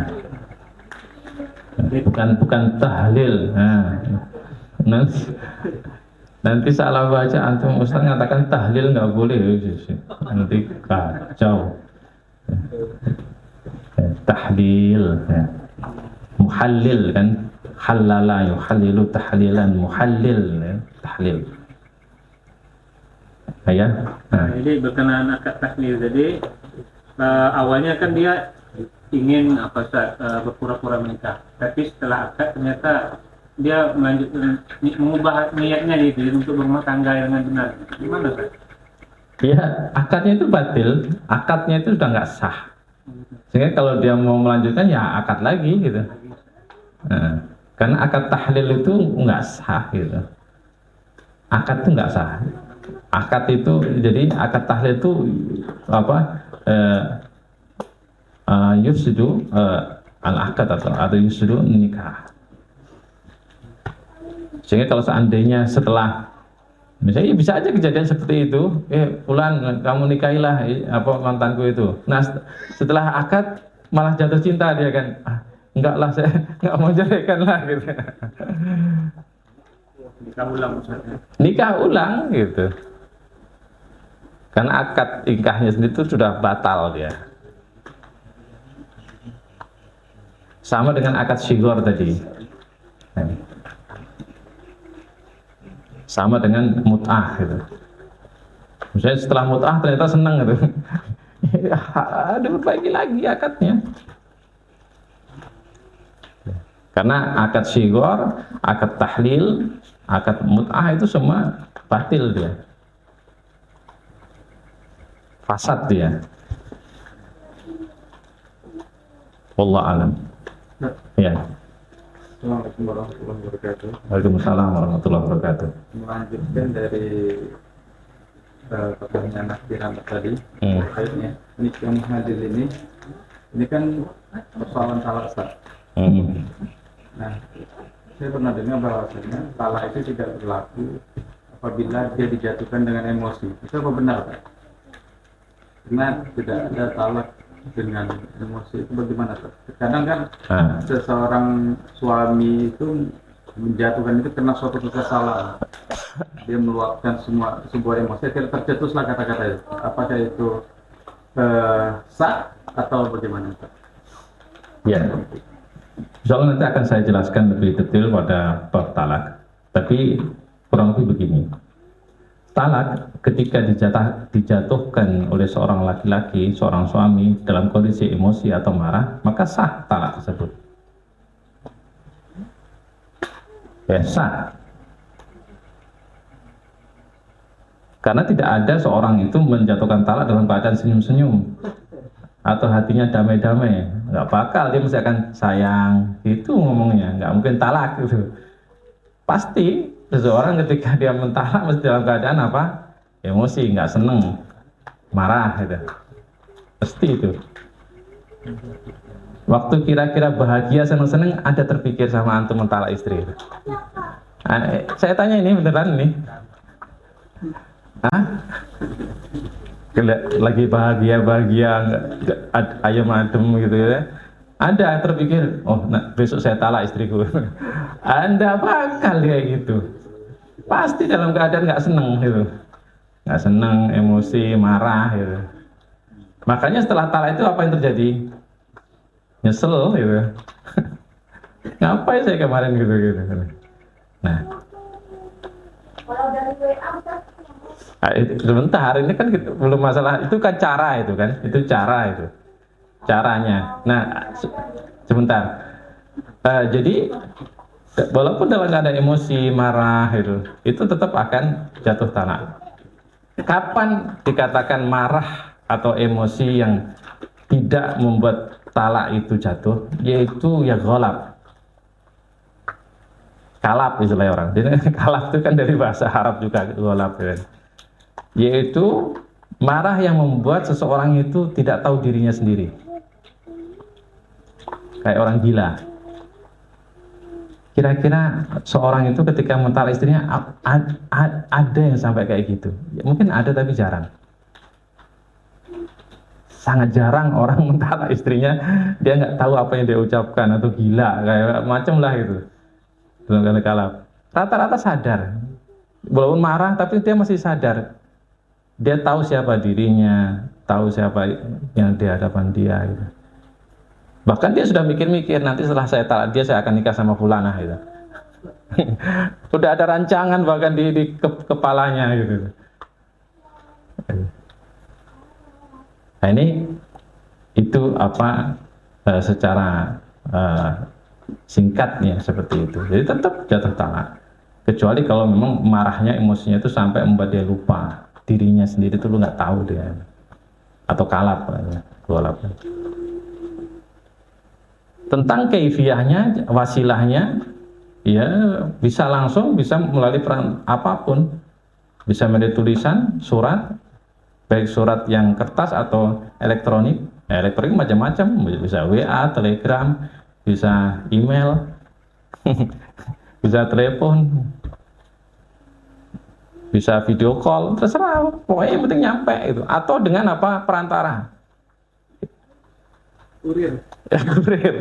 Bukan tahlil. Nah, nanti salah baca antum, Ustaz mengatakan tahlil nggak boleh, nanti kacau. Tahlil, ya. muhallil kan, halala yuhallilu tahlilan, muhallil ya, tahlil. Ya. Nah. Jadi berkenaan akad tahlil. Jadi awalnya kan dia ingin berpura-pura menikah, tapi setelah akad ternyata dia melanjutkan mengubah niatnya gitu untuk berumah tangga dengan benar. Gimana, Pak? Ya, akadnya itu batil, akadnya itu sudah nggak sah. Sehingga kalau dia mau melanjutkan ya akad lagi gitu. Nah, karena akad tahlil itu nggak sah gitu. Akad itu nggak sah. Akad itu, jadi akad tahlil itu apa? Yufsidu al-akad atau yufsidu nikah. Sehingga kalau seandainya setelah, misalnya bisa aja kejadian seperti itu, pulang kamu nikahilah mantanku itu. Nah setelah akad malah jatuh cinta dia kan, enggak lah saya enggak mau ceraikan lah gitu. Nikah ulang maksudnya. Nikah ulang gitu. Karena akad nikahnya sendiri itu sudah batal dia. Sama dengan akad syigor tadi. Sama dengan mut'ah gitu. Misalnya setelah mut'ah ternyata senang gitu. Ada perbaiki lagi akadnya. Karena akad syigor, akad tahlil, akad mut'ah itu semua batil dia. Fasad dia. Wallahu a'lam. Ya. Assalamualaikum warahmatullahi wabarakatuh. Waalaikumsalam warahmatullahi wabarakatuh. Melanjutkan dari pertanyaan Mas Dirham tadi, terkaitnya nikah muhadil ini kan persoalan talak sah. Nah, saya pernah dengar bahwasanya talak itu tidak berlaku apabila dia dijatuhkan dengan emosi. Itu apa benar, Pak? Karena tidak ada talak dengan emosi, itu bagaimana, Pak? Kadang kan seseorang suami itu menjatuhkan itu karena suatu kekesalan, dia meluapkan sebuah emosi, tercetuslah kata-kata itu. Apakah itu sah atau bagaimana, Pak? Ya, soalnya nanti akan saya jelaskan lebih detail pada bab talak. Tapi kurang lebih begini. Talak ketika dijatuhkan oleh seorang laki-laki, seorang suami dalam kondisi emosi atau marah, maka sah talak tersebut. Ya, sah. Karena tidak ada seorang itu menjatuhkan talak dalam keadaan senyum-senyum atau hatinya damai-damai. Nggak bakal, dia mesti akan sayang. Itu ngomongnya, nggak mungkin talak gitu. Pasti seseorang ketika dia mentalak mesti dalam keadaan apa? Emosi, nggak seneng, marah gitu. Pasti itu. Waktu kira-kira bahagia, seneng-seneng, ada terpikir sama antum mentalak istri. Saya tanya ini beneran nih. Hah? Lagi bahagia ayam adem gitu ya. Ada terpikir, oh nah, besok saya talak istriku. Anda bakal kayak gitu. Pasti dalam keadaan nggak seneng gitu, nggak seneng, emosi, marah gitu. Makanya setelah talak itu apa yang terjadi? Nyesel gitu. Ngapain saya kemarin gitu. Nah, sebentar, ini kan belum masalah, itu kan cara itu kan, itu caranya. Nah, sebentar. Jadi walaupun dalam keadaan emosi, marah itu tetap akan jatuh talak. Kapan dikatakan marah atau emosi yang tidak membuat talak itu jatuh? Yaitu ya ghalab. Kalap istilahnya orang. Jadi kalap itu kan dari bahasa Arab juga, ghalab kan. Yaitu marah yang membuat seseorang itu tidak tahu dirinya sendiri. Kayak orang gila. Kira-kira seorang itu ketika mentalak istrinya ada yang sampai kayak gitu? Ya, mungkin ada tapi jarang. Sangat jarang orang mentalak istrinya, dia nggak tahu apa yang dia ucapkan atau gila kayak macam lah gitu. Dalam kali kalap. Rata-rata sadar, walaupun marah tapi dia masih sadar. Dia tahu siapa dirinya, tahu siapa yang di hadapan dia. Gitu. Bahkan dia sudah mikir-mikir, nanti setelah saya talak dia, saya akan nikah sama fulanah gitu. Udah ada rancangan bahkan di kepalanya gitu. Nah ini itu apa secara singkatnya seperti itu. Jadi tetap jatuh talak. Kecuali kalau memang marahnya, emosinya itu sampai membuat dia lupa dirinya sendiri, itu lu nggak tahu dia, atau kalap ya, tentang keifiyahnya, wasilahnya, ya bisa langsung, bisa melalui peran apapun, bisa melalui tulisan, surat, baik surat yang kertas atau elektronik. Elektronik macam-macam, bisa WA, Telegram, bisa email, bisa telepon, bisa video call, terserah, pokoknya yang penting nyampe itu. Atau dengan apa, perantara. Kurir. Ya, kurir.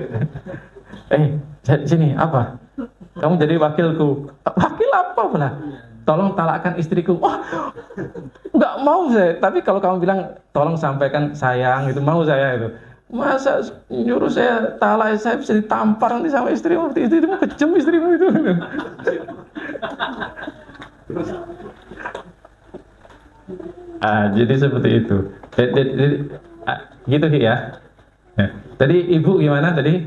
Sini apa? Kamu jadi wakilku. Wakil apa pula? Tolong talakkan istriku. Wah, nggak mau saya. Tapi kalau kamu bilang tolong sampaikan sayang, itu mau saya itu. Masa nyuruh saya talak, saya bisa ditampar nanti sama istrimu. Istrimu kejam, istrimu itu. Jadi seperti itu. Gitu ya. Tadi ibu gimana tadi?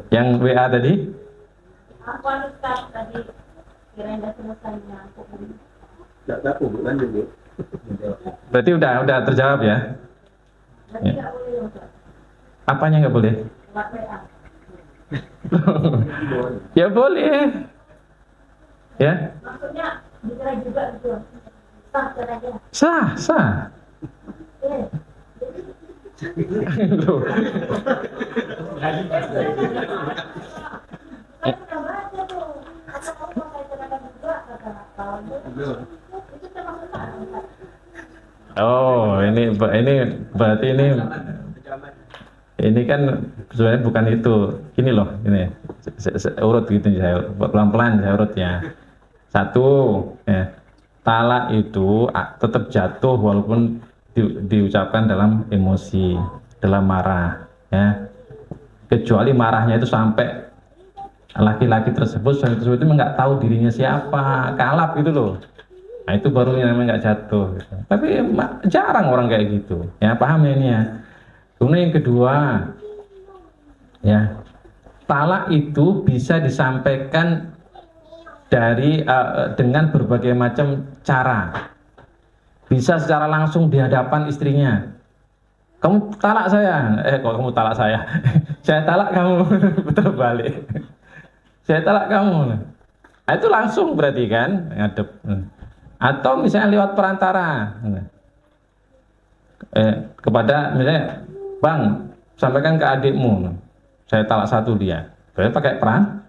Yang WA tadi? Aku Ustaz tadi kira-kira selesainya aku. Enggak tahu bukan juga. Berarti udah terjawab ya? Berarti nggak boleh Ustaz. Apanya nggak boleh? Lewat WA. Ya boleh. Ya? Maksudnya dicerai juga gitu. Sah caranya. Sah. Loh. Oh, ini berarti ini kan sebenarnya bukan itu. Gini loh, ini urut gitu saya pelan-pelan saya urut ya. Satu, talak itu tetap jatuh walaupun diucapkan dalam emosi, dalam marah, ya. Kecuali marahnya itu sampai laki-laki tersebut itu nggak tahu dirinya siapa, kalap gitu loh. Nah itu baru yang namanya nggak jatuh. Gitu. Tapi jarang orang kayak gitu. Ya paham ya ini ya. Kemudian yang kedua, ya talak itu bisa disampaikan dengan berbagai macam cara. Bisa secara langsung di hadapan istrinya. Kamu talak saya. Kok kamu talak saya? Saya talak kamu. Betul balik. Saya talak kamu. Nah, itu langsung berarti kan ngadep. Atau misalnya lewat perantara. Kepada misalnya, Bang, sampaikan ke adikmu. Saya talak satu dia. Berarti pakai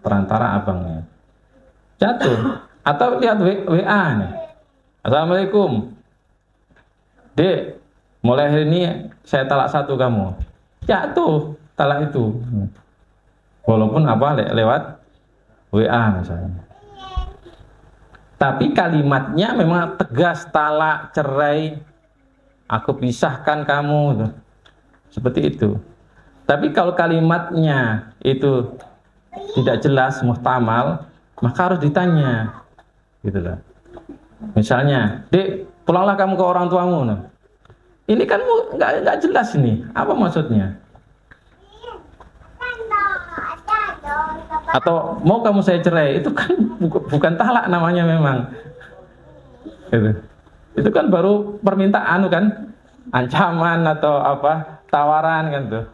perantara abangnya. Jatuh. Atau lihat WA nih. Assalamualaikum. Dek, mulai hari ini saya talak satu kamu. Jatuh talak itu. Walaupun lewat WA misalnya. Tapi kalimatnya memang tegas, talak, cerai, aku pisahkan kamu. Seperti itu. Tapi kalau kalimatnya itu tidak jelas, muhtamal, maka harus ditanya. Gitu loh. Misalnya, Dek, pulanglah kamu ke orang tuamu. Nah. Ini kan nggak jelas ini. Apa maksudnya? Atau mau kamu saya cerai, itu kan bukan talak namanya memang. Itu kan baru permintaan kan, ancaman atau apa tawaran kan tuh.